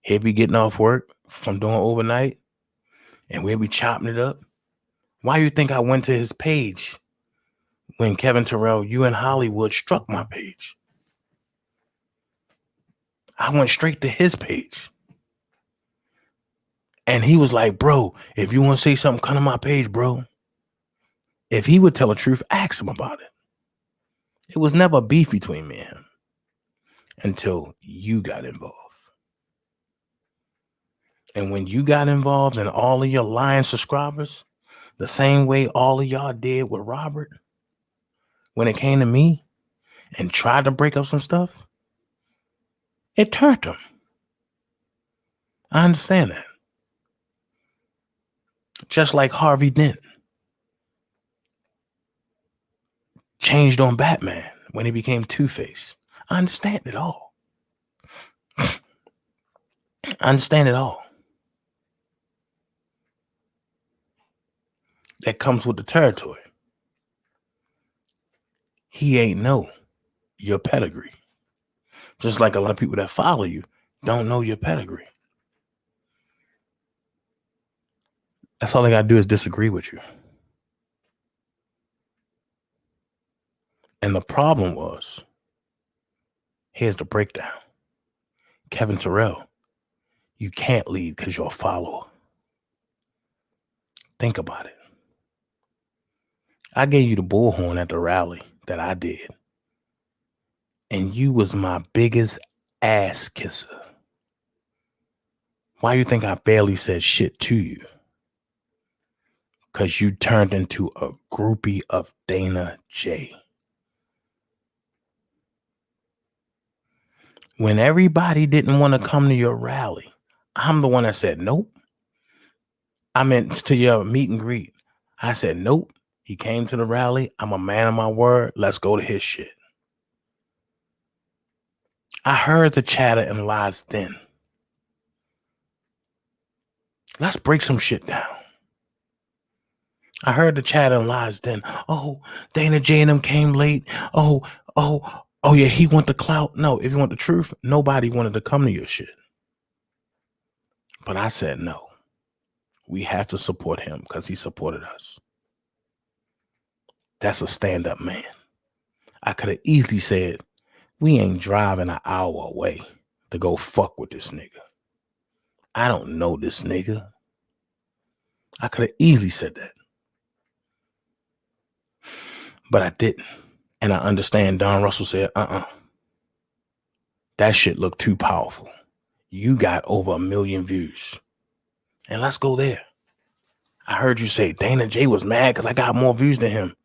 He'd be getting off work from doing overnight, and we'd be chopping it up. Why you think I went to his page when Kevin Terrell, you in Hollywood, struck my page? I went straight to his page. And he was like, bro, if you want to say something, come to my page, bro. If he would tell the truth, ask him about it. It was never beef between me and him until you got involved. And when you got involved and all of your lying subscribers, the same way all of y'all did with Robert, when it came to me and tried to break up some stuff, it turned him. I understand that. Just like Harvey Dent changed on Batman when he became Two-Face. I understand it all. I understand it all. That comes with the territory. He ain't know your pedigree. Just like a lot of people that follow you don't know your pedigree. That's all they gotta do is disagree with you. And the problem was, here's the breakdown. Kevin Terrell, you can't lead because you're a follower. Think about it. I gave you the bullhorn at the rally that I did. And you was my biggest ass kisser. Why you think I barely said shit to you? Because you turned into a groupie of Dana J. When everybody didn't want to come to your rally, I'm the one that said, nope. I meant to your meet and greet. I said, nope. He came to the rally. I'm a man of my word. Let's go to his shit. I heard the chatter and lies then. Let's break some shit down. I heard the chatter and lies then. Oh, Dana J and them came late. Oh, yeah, he want the clout. No, if you want the truth, nobody wanted to come to your shit. But I said no. We have to support him because he supported us. That's a stand-up man. I could have easily said, we ain't driving an hour away to go fuck with this nigga. I don't know this nigga. I could have easily said that. But I didn't. And I understand Don Russell said, That shit looked too powerful. You got over 1 million views. And let's go there. I heard you say Dana J was mad because I got more views than him.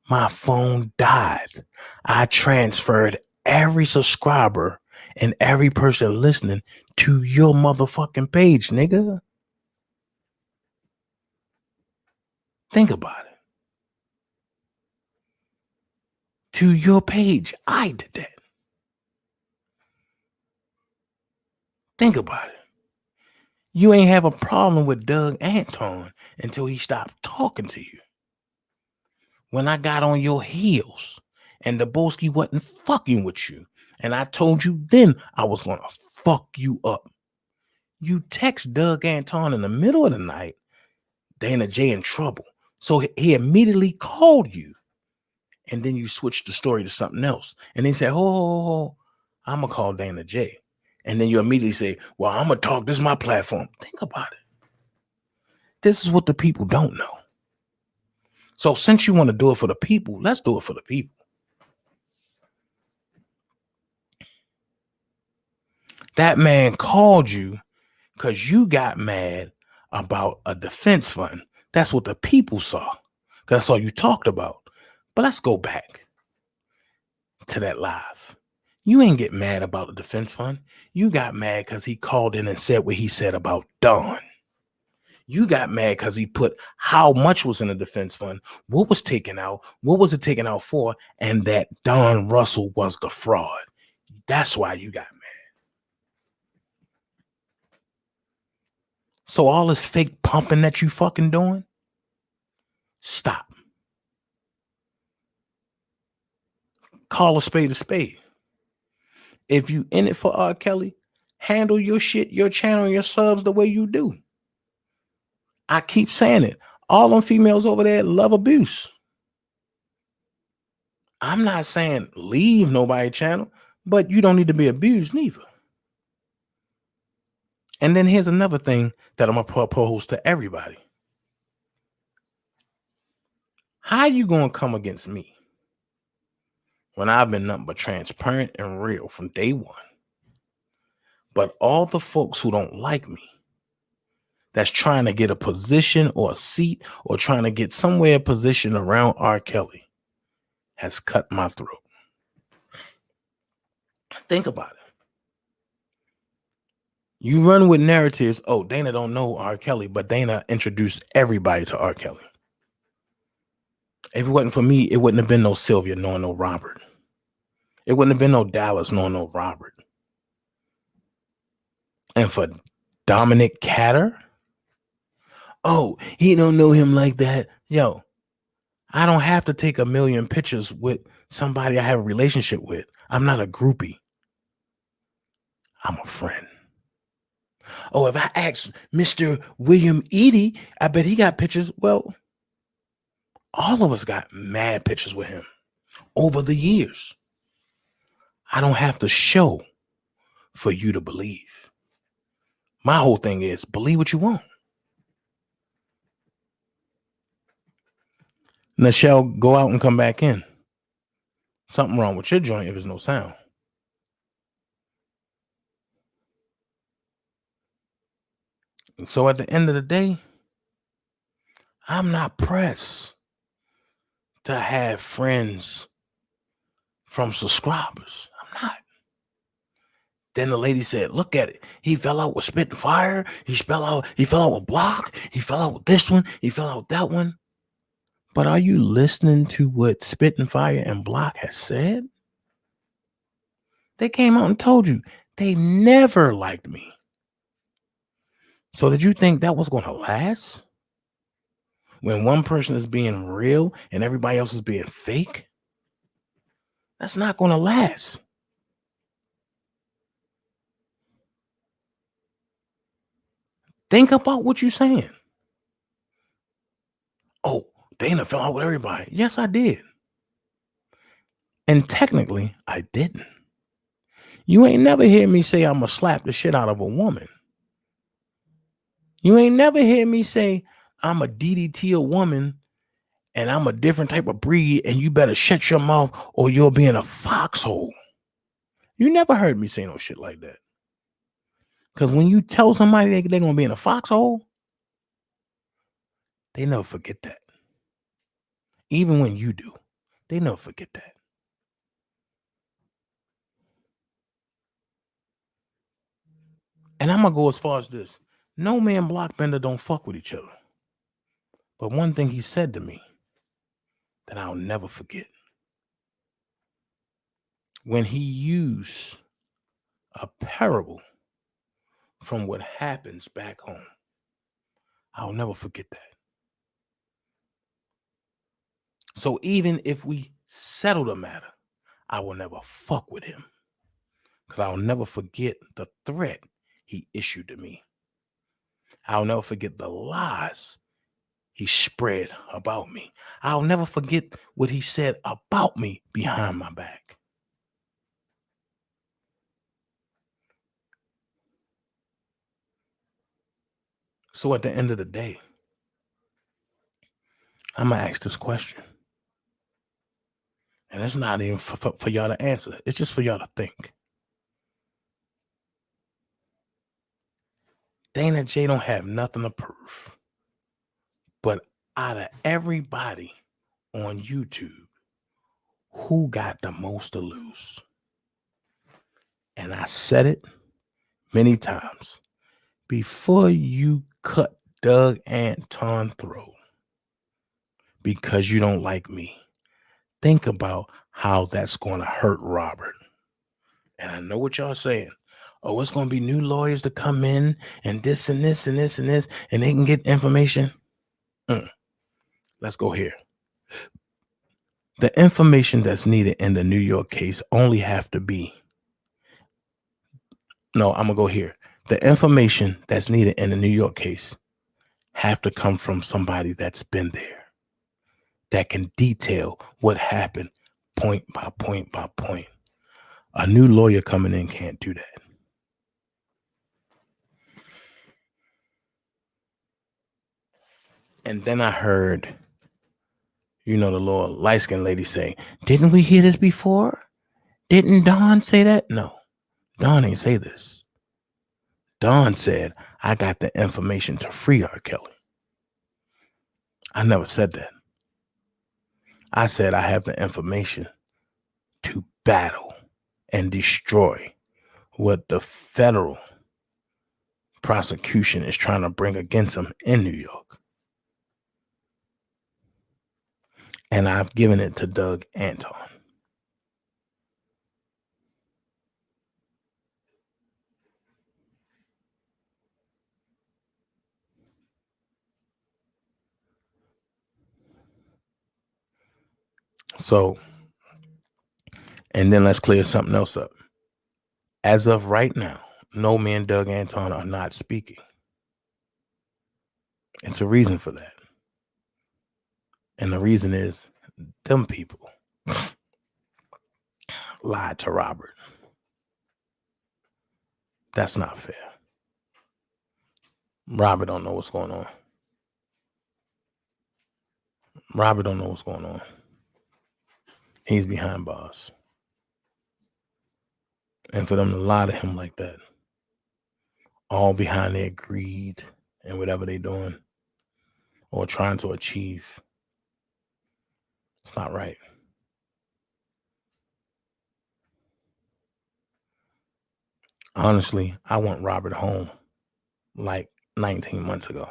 My phone died. I transferred every subscriber and every person listening to your motherfucking page, nigga. Think about it. To your page. I did that. Think about it. You ain't have a problem with Doug Anton until he stopped talking to you. When I got on your heels and the Bolski wasn't fucking with you, and I told you then I was going to fuck you up. You text Doug Anton in the middle of the night, Dana J in trouble. So he immediately called you. And then you switched the story to something else. And then said, oh, I'm going to call Dana J. And then you immediately say, well, I'm going to talk. This is my platform. Think about it. This is what the people don't know. So since you want to do it for the people, let's do it for the people. That man called you because you got mad about a defense fund. That's what the people saw. That's all you talked about. But let's go back to that live. You ain't get mad about the defense fund. You got mad because he called in and said what he said about Don. You got mad because he put how much was in the defense fund, what was taken out, what was it taken out for, and that Don Russell was the fraud. That's why you got mad. So all this fake pumping that you fucking doing, stop. Call a spade a spade. If you in it for R. Kelly, handle your shit, your channel, your subs the way you do. I keep saying it. All them females over there love abuse. I'm not saying leave nobody's channel, but you don't need to be abused neither. And then here's another thing that I'm going to propose to everybody. How you going to come against me when I've been nothing but transparent and real from day one? But all the folks who don't like me, that's trying to get a position or a seat or trying to get somewhere position around R. Kelly, has cut my throat. Think about it. You run with narratives. Oh, Dana don't know R. Kelly, but Dana introduced everybody to R. Kelly. If it wasn't for me, it wouldn't have been no Sylvia nor no Robert. It wouldn't have been no Dallas nor no Robert. And for Dominic Catter, oh, he don't know him like that. Yo, I don't have to take 1 million pictures with somebody I have a relationship with. I'm not a groupie. I'm a friend. Oh, if I ask Mr. William Edie, I bet he got pictures. Well, all of us got mad pictures with him over the years. I don't have to show for you to believe. My whole thing is believe what you want. Nichelle, go out and come back in. Something wrong with your joint if there's no sound. And so at the end of the day, I'm not pressed to have friends from subscribers. I'm not. Then the lady said, look at it. He fell out with Spit and Fire. He fell out with Block. He fell out with this one. He fell out with that one. But are you listening to what Spit and Fire and Block has said? They came out and told you they never liked me. So did you think that was going to last? When one person is being real and everybody else is being fake? That's not going to last. Think about what you're saying. Oh, Dana fell out with everybody. Yes, I did. And technically, I didn't. You ain't never hear me say I'm going to slap the shit out of a woman. You ain't never hear me say I'm a DDT a woman and I'm a different type of breed and you better shut your mouth or you'll be in a foxhole. You never heard me say no shit like that. Because when you tell somebody they're going to be in a foxhole, they never forget that. Even when you do, they never forget that. And I'm going to go as far as this. No man Blockbender don't fuck with each other. But one thing he said to me that I'll never forget. When he used a parable from what happens back home. I'll never forget that. So even if we settle the matter, I will never fuck with him. Because I'll never forget the threat he issued to me. I'll never forget the lies he spread about me. I'll never forget what he said about me behind my back. So at the end of the day, I'm going to ask this question. And it's not even for y'all to answer. It's just for y'all to think. Dana J don't have nothing to prove. But out of everybody on YouTube, who got the most to lose? And I said it many times. Before you cut Doug Anton's throat because you don't like me, think about how that's going to hurt Robert. And I know what y'all saying. Oh, it's going to be new lawyers to come in and this and this and this and this, and they can get information. Let's go here. The information that's needed in the New York case only have to be. No, I'm going to go here. The information that's needed in the New York case have to come from somebody that's been there, that can detail what happened point by point by point. A new lawyer coming in can't do that. And then I heard, the little light-skinned lady say, didn't we hear this before? Didn't Don say that? No, Don ain't say this. Don said, I got the information to free R. Kelly. I never said that. I said I have the information to battle and destroy what the federal prosecution is trying to bring against him in New York. And I've given it to Doug Anton. So, and then let's clear something else up. As of right now, no me and Doug Anton are not speaking. It's a reason for that. And the reason is them people lied to Robert. That's not fair. Robert don't know what's going on. Robert don't know what's going on. He's behind bars. And for them to lie to him like that, all behind their greed and whatever they're doing or trying to achieve, it's not right. Honestly, I want Robert home like 19 months ago.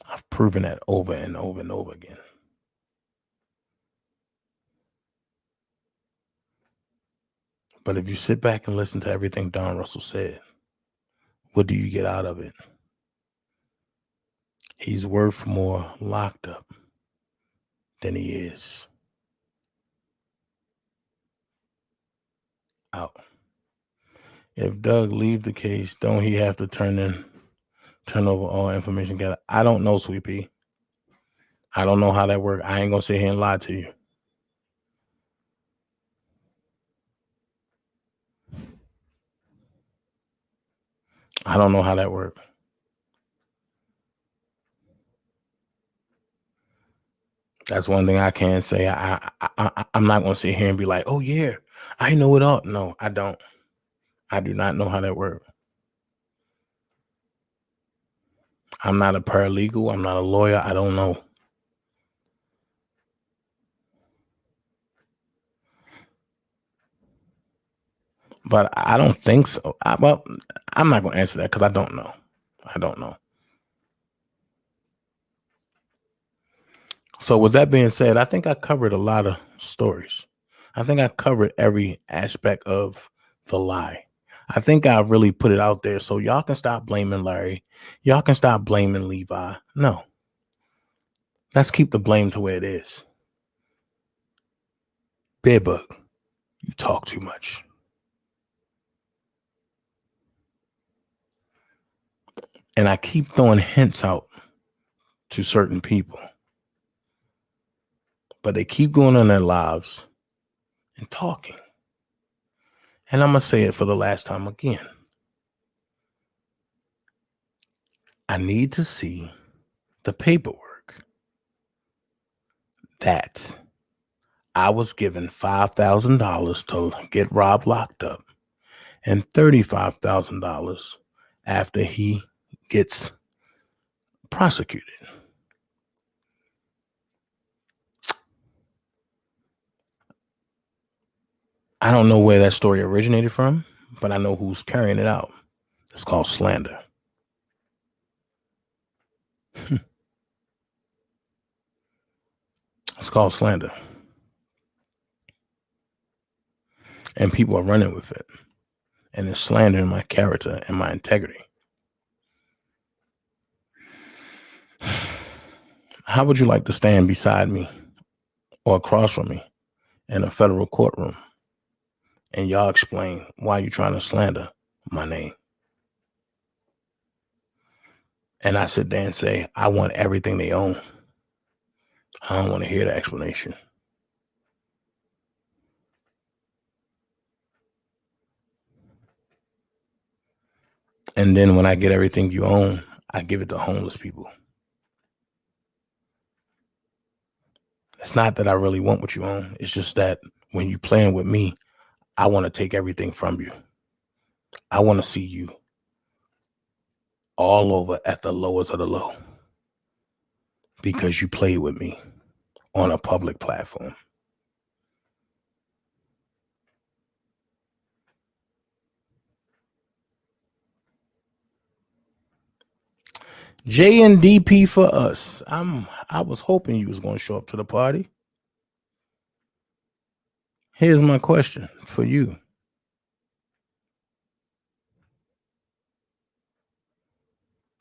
I've proven that over and over and over again. But if you sit back and listen to everything Don Russell said, what do you get out of it? He's worth more locked up than he is out. If Doug leave the case, don't he have to turn over all information? I don't know, Sweet Pea. I don't know how that works. I ain't gonna sit here and lie to you. I don't know how that works. That's one thing I can say. I'm not gonna sit here and be like, oh yeah, I know it all. No, I don't. I do not know how that works. I'm not a paralegal. I'm not a lawyer. I don't know. But I don't think so. Well, I'm not gonna answer that because I don't know. I don't know. So with that being said, I think I covered a lot of stories. I think I covered every aspect of the lie. I think I really put it out there so y'all can stop blaming Larry. Y'all can stop blaming Levi. No. Let's keep the blame to where it is. Bedbug, you talk too much. And I keep throwing hints out to certain people. But they keep going on their lives and talking. And I'm going to say it for the last time again. I need to see the paperwork that I was given $5,000 to get Rob locked up and $35,000 after he gets prosecuted. I don't know where that story originated from, but I know who's carrying it out. It's called slander. It's called slander. And people are running with it. And it's slandering my character and my integrity. How would you like to stand beside me or across from me in a federal courtroom and y'all explain why you're trying to slander my name? And I sit there and say, I want everything they own. I don't want to hear the explanation. And then when I get everything you own, I give it to homeless people. It's not that I really want what you own. It's just that when you playing with me, I want to take everything from you. I want to see you all over at the lowest of the low because you played with me on a public platform. JNDP for us. I was hoping you was going to show up to the party. Here's my question for you.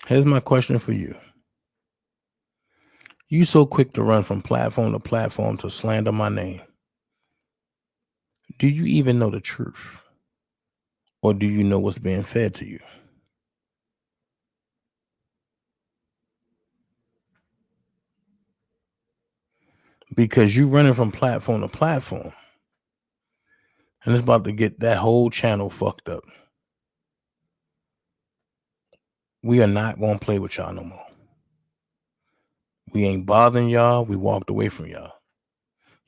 Here's my question for you. You so quick to run from platform to platform to slander my name. Do you even know the truth? Or do you know what's being fed to you? Because you running from platform to platform. And it's about to get that whole channel fucked up. We are not going to play with y'all no more. We ain't bothering y'all. We walked away from y'all.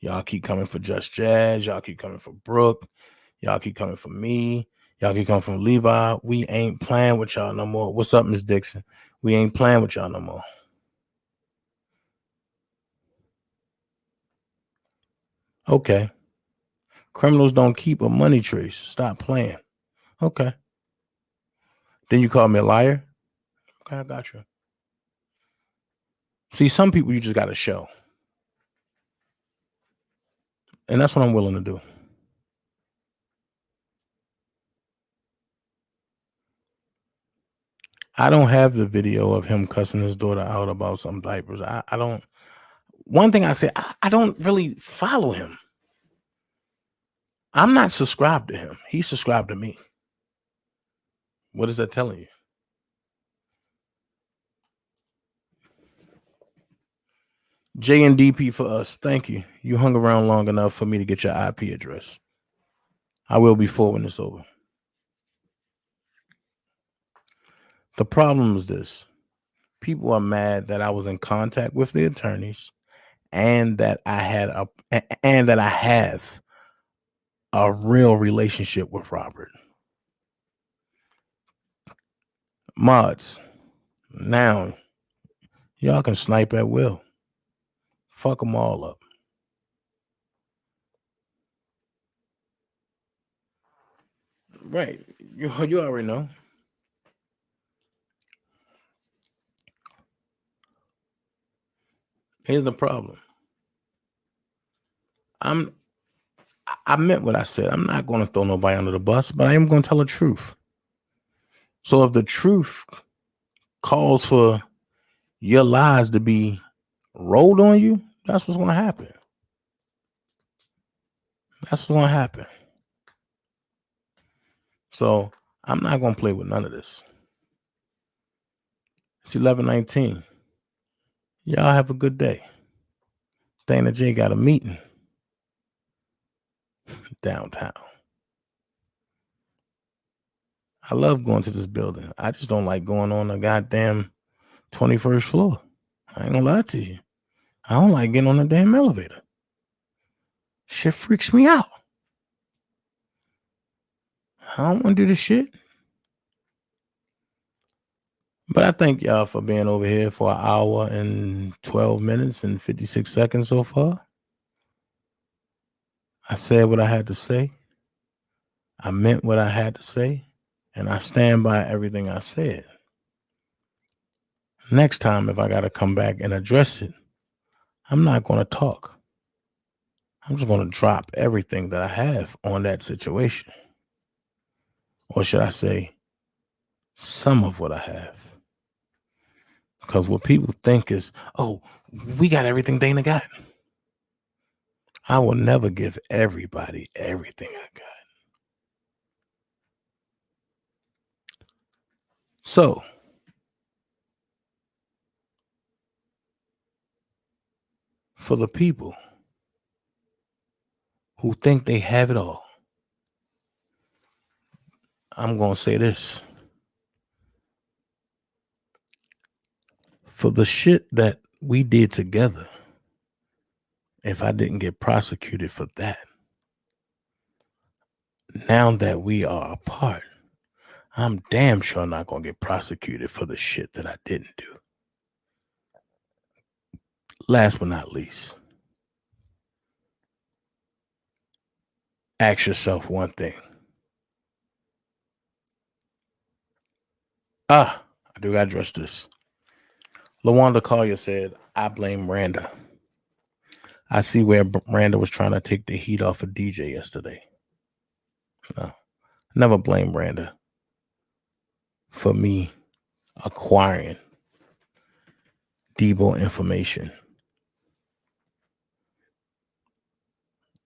Y'all keep coming for Just Jazz. Y'all keep coming for Brooke. Y'all keep coming for me. Y'all keep coming from Levi. We ain't playing with y'all no more. What's up, Miss Dixon? We ain't playing with y'all no more. Okay. Criminals don't keep a money trace. Stop playing. Okay. Then you call me a liar? Okay, I got you. See, some people you just got to show. And that's what I'm willing to do. I don't have the video of him cussing his daughter out about some diapers. I don't. One thing I say, I don't really follow him. I'm not subscribed to him. He's subscribed to me. What is that telling you? JNDP for us. Thank you. You hung around long enough for me to get your IP address. I will be forwarding this over. The problem is this. People are mad that I was in contact with the attorneys and that I have a real relationship with Robert. Mods, now y'all can snipe at will. Fuck them all up. Right. You already know. Here's the problem. I meant what I said. I'm not going to throw nobody under the bus, but I am going to tell the truth. So if the truth calls for your lies to be rolled on you, that's what's going to happen. That's what's going to happen. So I'm not going to play with none of this. It's 11:19. Y'all have a good day. Dana J got a meeting downtown. I love going to this building. I just don't like going on the goddamn 21st floor. I ain't gonna lie to you. I don't like getting on the damn elevator. Shit freaks me out. I don't want to do this shit. But I thank y'all for being over here for an hour and 12 minutes and 56 seconds so far. I said what I had to say. I meant what I had to say. And I stand by everything I said. Next time, if I got to come back and address it, I'm not going to talk. I'm just going to drop everything that I have on that situation. Or should I say, some of what I have. Because what people think is, oh, we got everything Dana got. I will never give everybody everything I got. So, for the people who think they have it all, I'm going to say this. For the shit that we did together, if I didn't get prosecuted for that, now that we are apart, I'm damn sure not going to get prosecuted for the shit that I didn't do. Last but not least, ask yourself one thing. I do got to address this. LaWanda Collier said, I blame Randa. I see where Randa was trying to take the heat off of DJ yesterday. No, never blame Randa for me acquiring Debo information.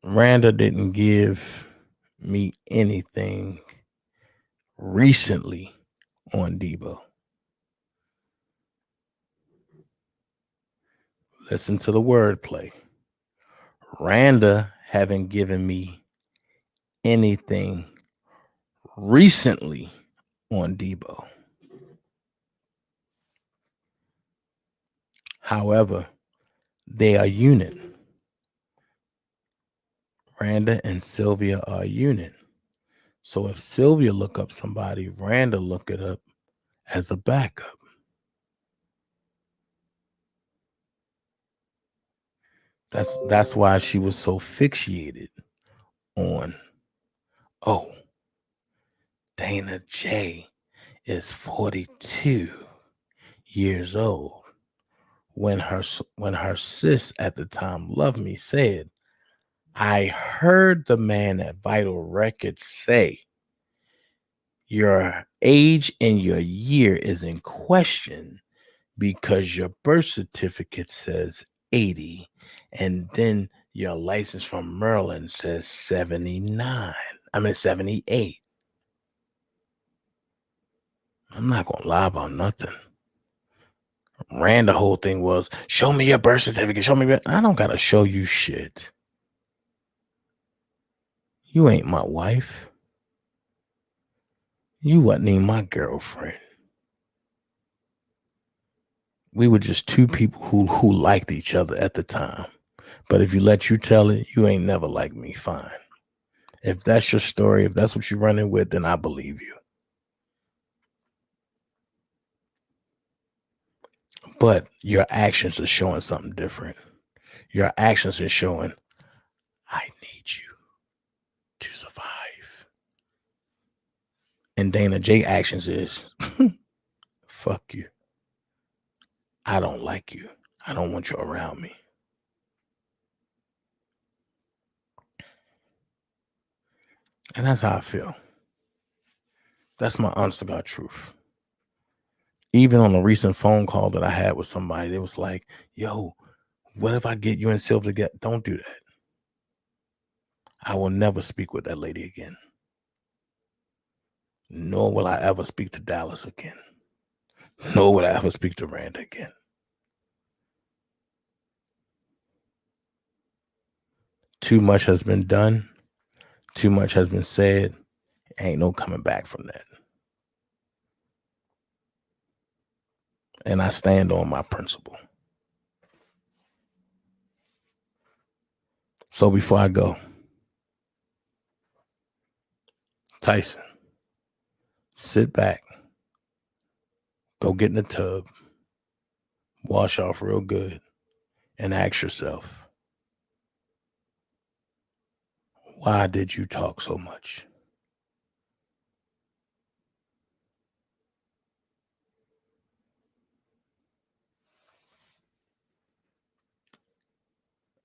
Randa didn't give me anything recently on Debo. Listen to the wordplay. Randa haven't given me anything recently on Debo. However, they are a unit. Randa and Sylvia are a unit. So if Sylvia look up somebody, Randa look it up as a backup. That's why she was so fixated on, oh, Dana J is 42 years old. When her sis at the time, Love Me, said, I heard the man at Vital Records say your age and your year is in question because your birth certificate says 80 and then your license from Maryland says 78. I'm not going to lie about nothing. Rand, the whole thing was, show me your birth certificate. Show me. I don't got to show you shit. You ain't my wife. You wasn't even my girlfriend. We were just two people who liked each other at the time. But if you let you tell it, you ain't never like me. Fine. If that's your story, if that's what you're running with, then I believe you. But your actions are showing something different. Your actions are showing, I need you to survive. And Dana J actions is, fuck you. I don't like you. I don't want you around me. And that's how I feel. That's my honest to God truth. Even on a recent phone call that I had with somebody, they was like, yo, what if I get you and Sylv together? Don't do that. I will never speak with that lady again. Nor will I ever speak to Dallas again. Nor will I ever speak to Rand again. Too much has been done. Too much has been said. Ain't no coming back from that. And I stand on my principle. So before I go, Tyson, sit back, go get in the tub, wash off real good, and ask yourself, why did you talk so much?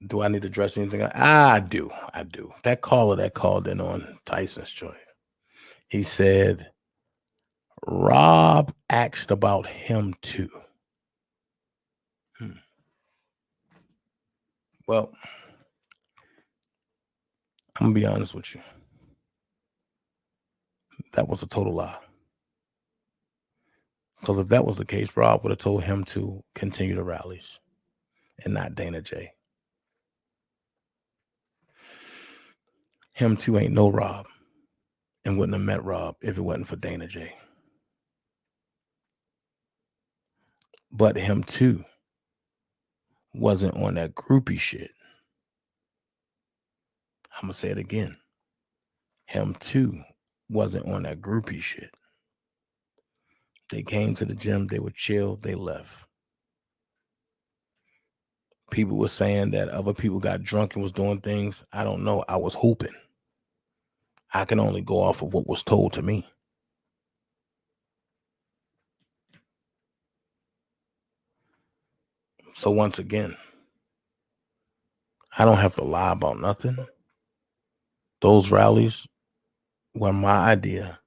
Do I need to address anything? I do. That caller that called in on Tyson's joint, he said, Rob asked about him too. Well, I'm going to be honest with you. That was a total lie. Because if that was the case, Rob would have told him to continue the rallies and not Dana J. Him too ain't no Rob and wouldn't have met Rob if it wasn't for Dana J. But him too wasn't on that groupie shit. I'm going to say it again. Him too wasn't on that groupie shit. They came to the gym, they were chill, they left. People were saying that other people got drunk and was doing things. I don't know. I was hooping. I can only go off of what was told to me. So once again, I don't have to lie about nothing. Those rallies were my idea,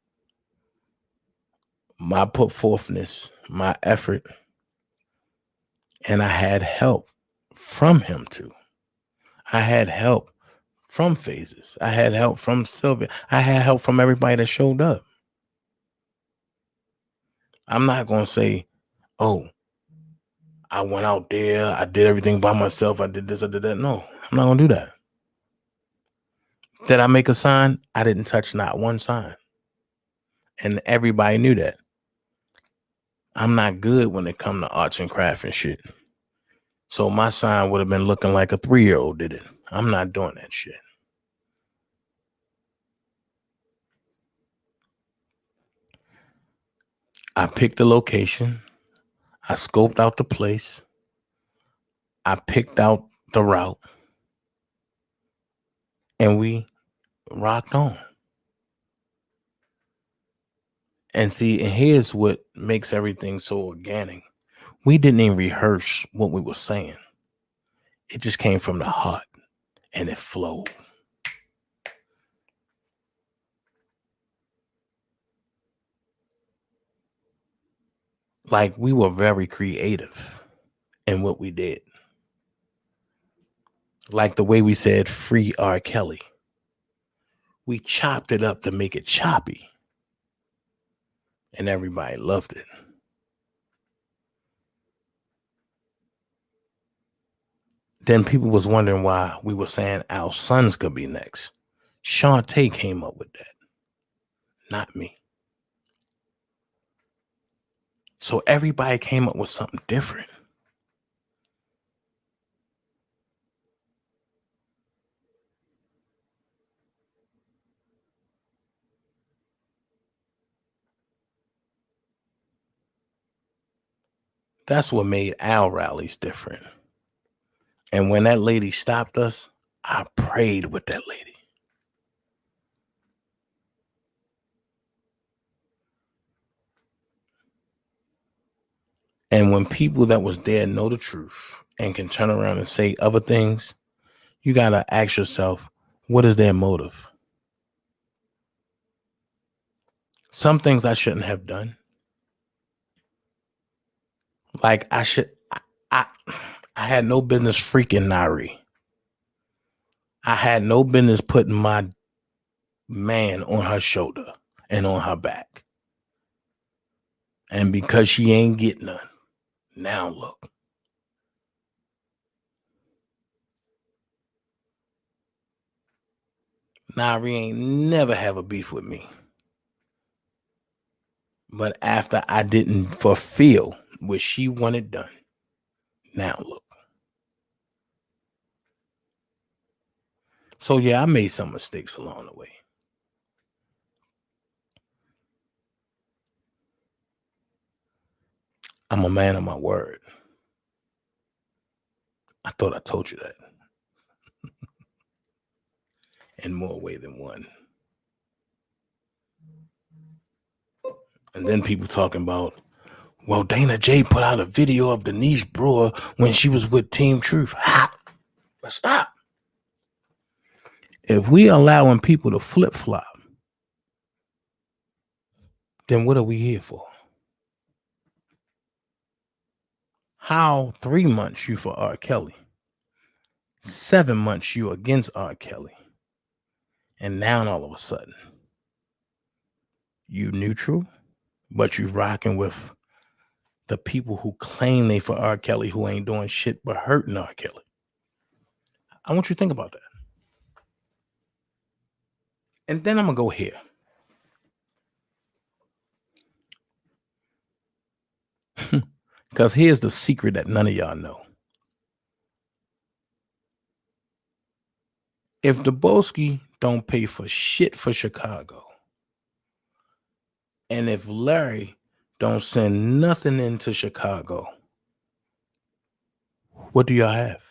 my put forthness, my effort, and I had help from him too. I had help from Phases. I had help from Sylvia. I had help from everybody that showed up. I'm not going to say, oh, I went out there, I did everything by myself, I did this, I did that. No, I'm not going to do that. Did I make a sign? I didn't touch not one sign. And everybody knew that. I'm not good when it comes to arts and craft and shit. So my sign would have been looking like a 3-year-old did it. I'm not doing that shit. I picked the location. I scoped out the place. I picked out the route. And we rocked on. And see, and here's what makes everything so organic. We didn't even rehearse what we were saying. It just came from the heart and it flowed. Like we were very creative in what we did. Like the way we said, free R. Kelly. We chopped it up to make it choppy. And everybody loved it. Then people was wondering why we were saying our sons could be next. Shantae came up with that, not me. So everybody came up with something different. That's what made our rallies different. And when that lady stopped us, I prayed with that lady. And when people that was there know the truth and can turn around and say other things, you got to ask yourself, what is their motive? Some things I shouldn't have done. Like I had no business freaking Nari. I had no business putting my man on her shoulder and on her back. And because she ain't getting none, now look. Nari ain't never have a beef with me. But after I didn't fulfill what she wanted done, now look. So yeah, I made some mistakes along the way. I'm a man of my word. I thought I told you that. In more way than one. And then people talking about, well, Dana J put out a video of Denise Brewer when she was with Team Truth. But stop. If we allowing people to flip-flop, then what are we here for? How 3 months you for R. Kelly? 7 months you against R. Kelly. And now all of a sudden, you neutral, but you rocking with the people who claim they for R. Kelly who ain't doing shit but hurting R. Kelly. I want you to think about that. And then I'm going to go here. Because here's the secret that none of y'all know. If Daboski don't pay for shit for Chicago, and if Larry don't send nothing into Chicago, what do y'all have?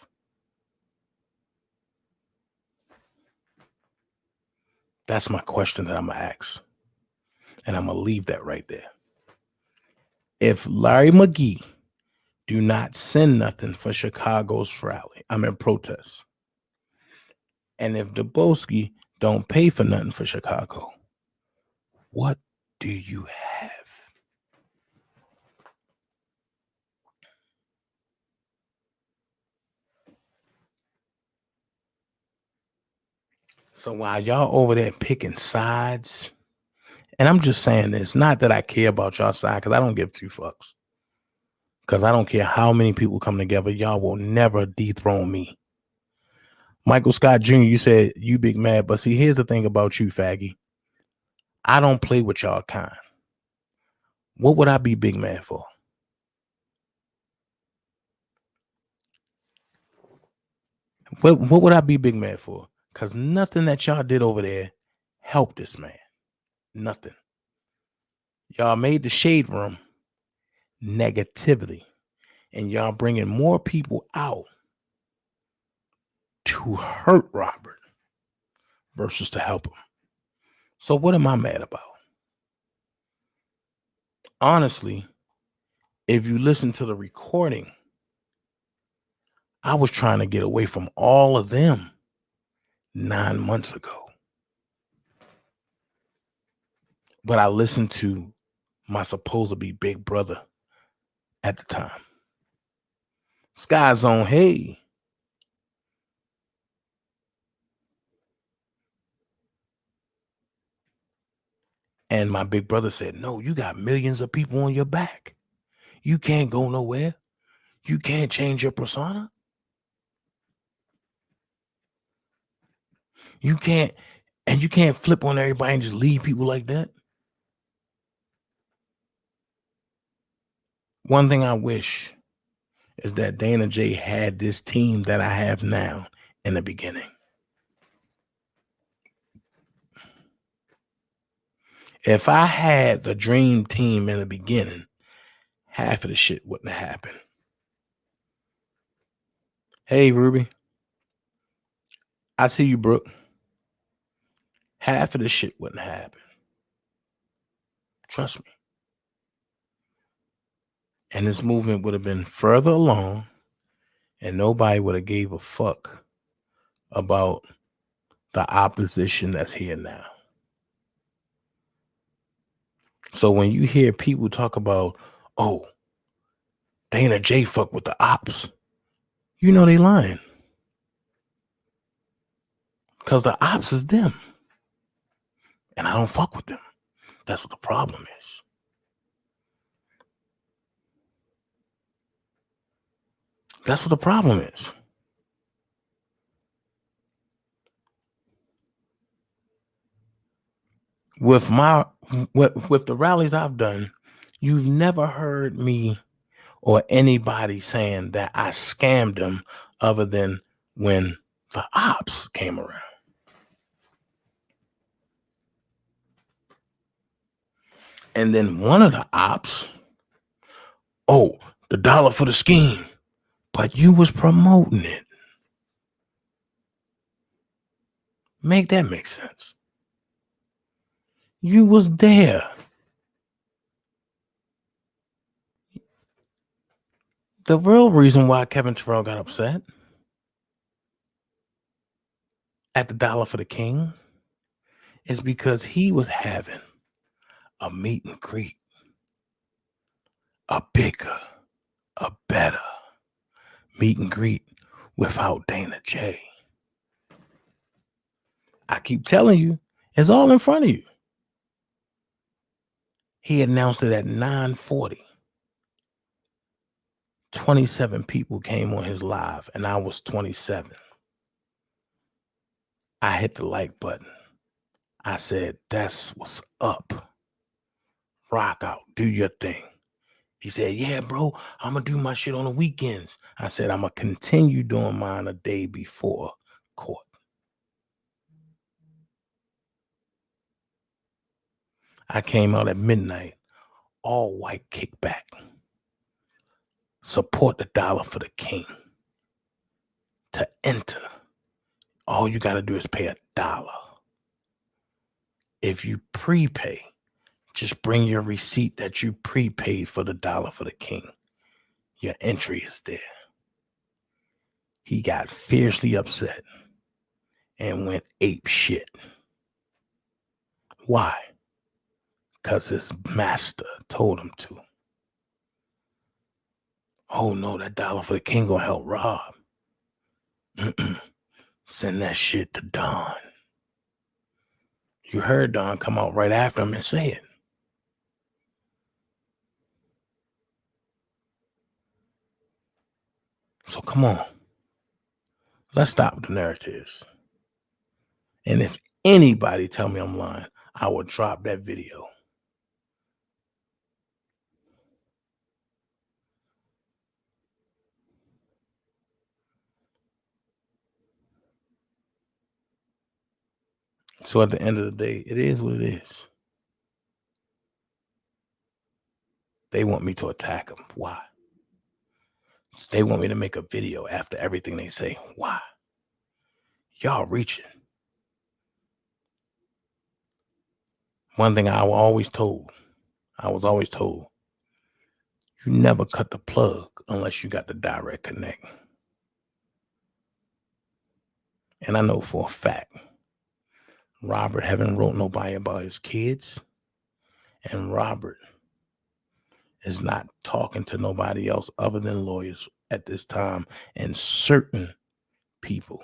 That's my question that I'm going to ask. And I'm going to leave that right there. If Larry McGee do not send nothing for Chicago's rally, I'm in protest. And if Daboski don't pay for nothing for Chicago, what do you have? So while y'all over there picking sides, and I'm just saying this, not that I care about y'all side, because I don't give two fucks. Because I don't care how many people come together, y'all will never dethrone me. Michael Scott Jr., you said you big mad, but see, here's the thing about you, faggy. I don't play with y'all kind. What would I be big mad for? What would I be big mad for? Because nothing that y'all did over there helped this man. Nothing. Y'all made the shade room negativity. And y'all bringing more people out to hurt Robert versus to help him. So what am I mad about? Honestly, if you listen to the recording, I was trying to get away from all of them 9 months ago. But I listened to my supposed to be big brother at the time. Sky Zone, hey. And my big brother said, no, you got millions of people on your back. You can't go nowhere. You can't change your persona. You can't flip on everybody and just leave people like that. One thing I wish is that Dana J had this team that I have now in the beginning. If I had the dream team in the beginning, half of the shit wouldn't have happened. Hey, Ruby. I see you, Brooke. Half of the shit wouldn't have happened. Trust me. And this movement would have been further along, and nobody would have gave a fuck about the opposition that's here now. So when you hear people talk about, oh, Dana J fuck with the ops, you know they lying. Because the ops is them. And I don't fuck with them. That's what the problem is. That's what the problem is. With the rallies I've done, you've never heard me or anybody saying that I scammed them other than when the ops came around. And then one of the ops, oh, the dollar for the scheme, but you was promoting it. Make that make sense. You was there. The real reason why Kevin Terrell got upset at the dollar for the king is because he was having a meet and greet, a bigger, a better meet and greet without Dana J. I keep telling you, it's all in front of you. He announced it at 9:40. 27 people came on his live, and I was 27. I hit the like button. I said, that's what's up. Rock out. Do your thing. He said, yeah, bro, I'm going to do my shit on the weekends. I said, I'm going to continue doing mine a day before court. I came out at midnight, all white kickback. Support the dollar for the king. To enter, all you got to do is pay $1. If you prepay, just bring your receipt that you prepaid for the dollar for the king. Your entry is there. He got fiercely upset and went ape shit. Why? Because his master told him to. Oh no, that dollar for the king gonna help Rob. Send that shit to Don. You heard Don come out right after him and say it. So come on. Let's stop with the narratives. And if anybody tell me I'm lying, I will drop that video. So at the end of the day, it is what it is. They want me to attack them. Why? They want me to make a video after everything they say. Why? Y'all reaching. One thing I was always told, you never cut the plug unless you got the direct connect. And I know for a fact, Robert haven't wrote nobody about his kids. And Robert is not talking to nobody else other than lawyers at this time and certain people.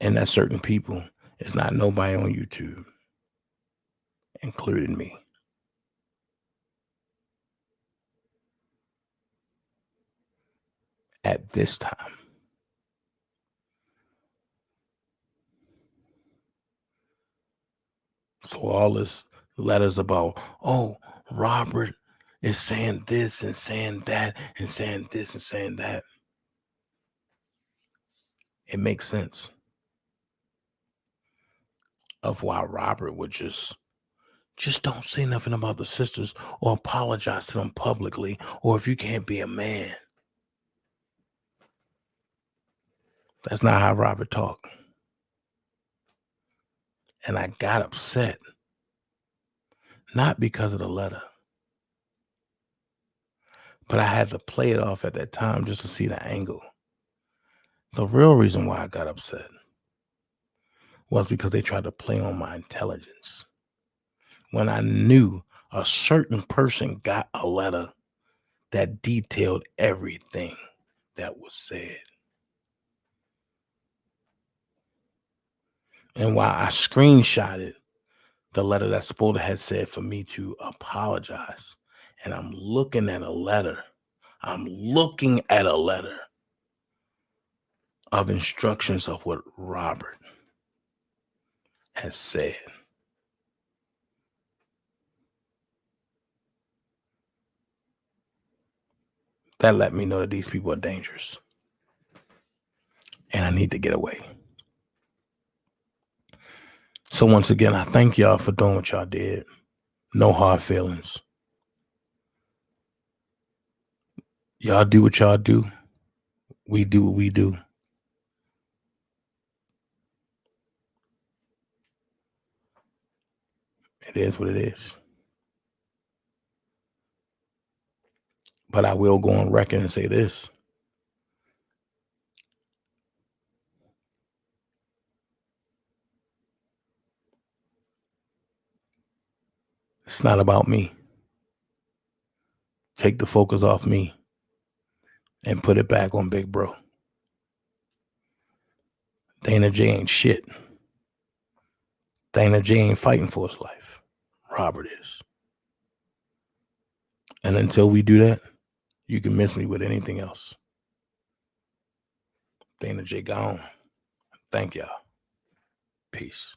And that certain people is not nobody on YouTube, including me. At this time. So all this letters about, oh, Robert is saying this and saying that and saying this and saying that. It makes sense. of why Robert would just don't say nothing about the sisters or apologize to them publicly, or if you can't be a man. That's not how Robert talked. And I got upset, not because of the letter, but I had to play it off at that time just to see the angle. The real reason why I got upset was because they tried to play on my intelligence. When I knew a certain person got a letter that detailed everything that was said. And while I screenshotted the letter that Spoda had said for me to apologize, and I'm looking at a letter of instructions of what Robert has said. That let me know that these people are dangerous. And I need to get away. So once again, I thank y'all for doing what y'all did. No hard feelings. Y'all do what y'all do. We do what we do. It is what it is. But I will go on record and say this. It's not about me. Take the focus off me and put it back on Big Bro. Dana J ain't shit. Dana J ain't fighting for his life. Robert is. And until we do that, you can miss me with anything else. Dana J gone. Thank y'all. Peace.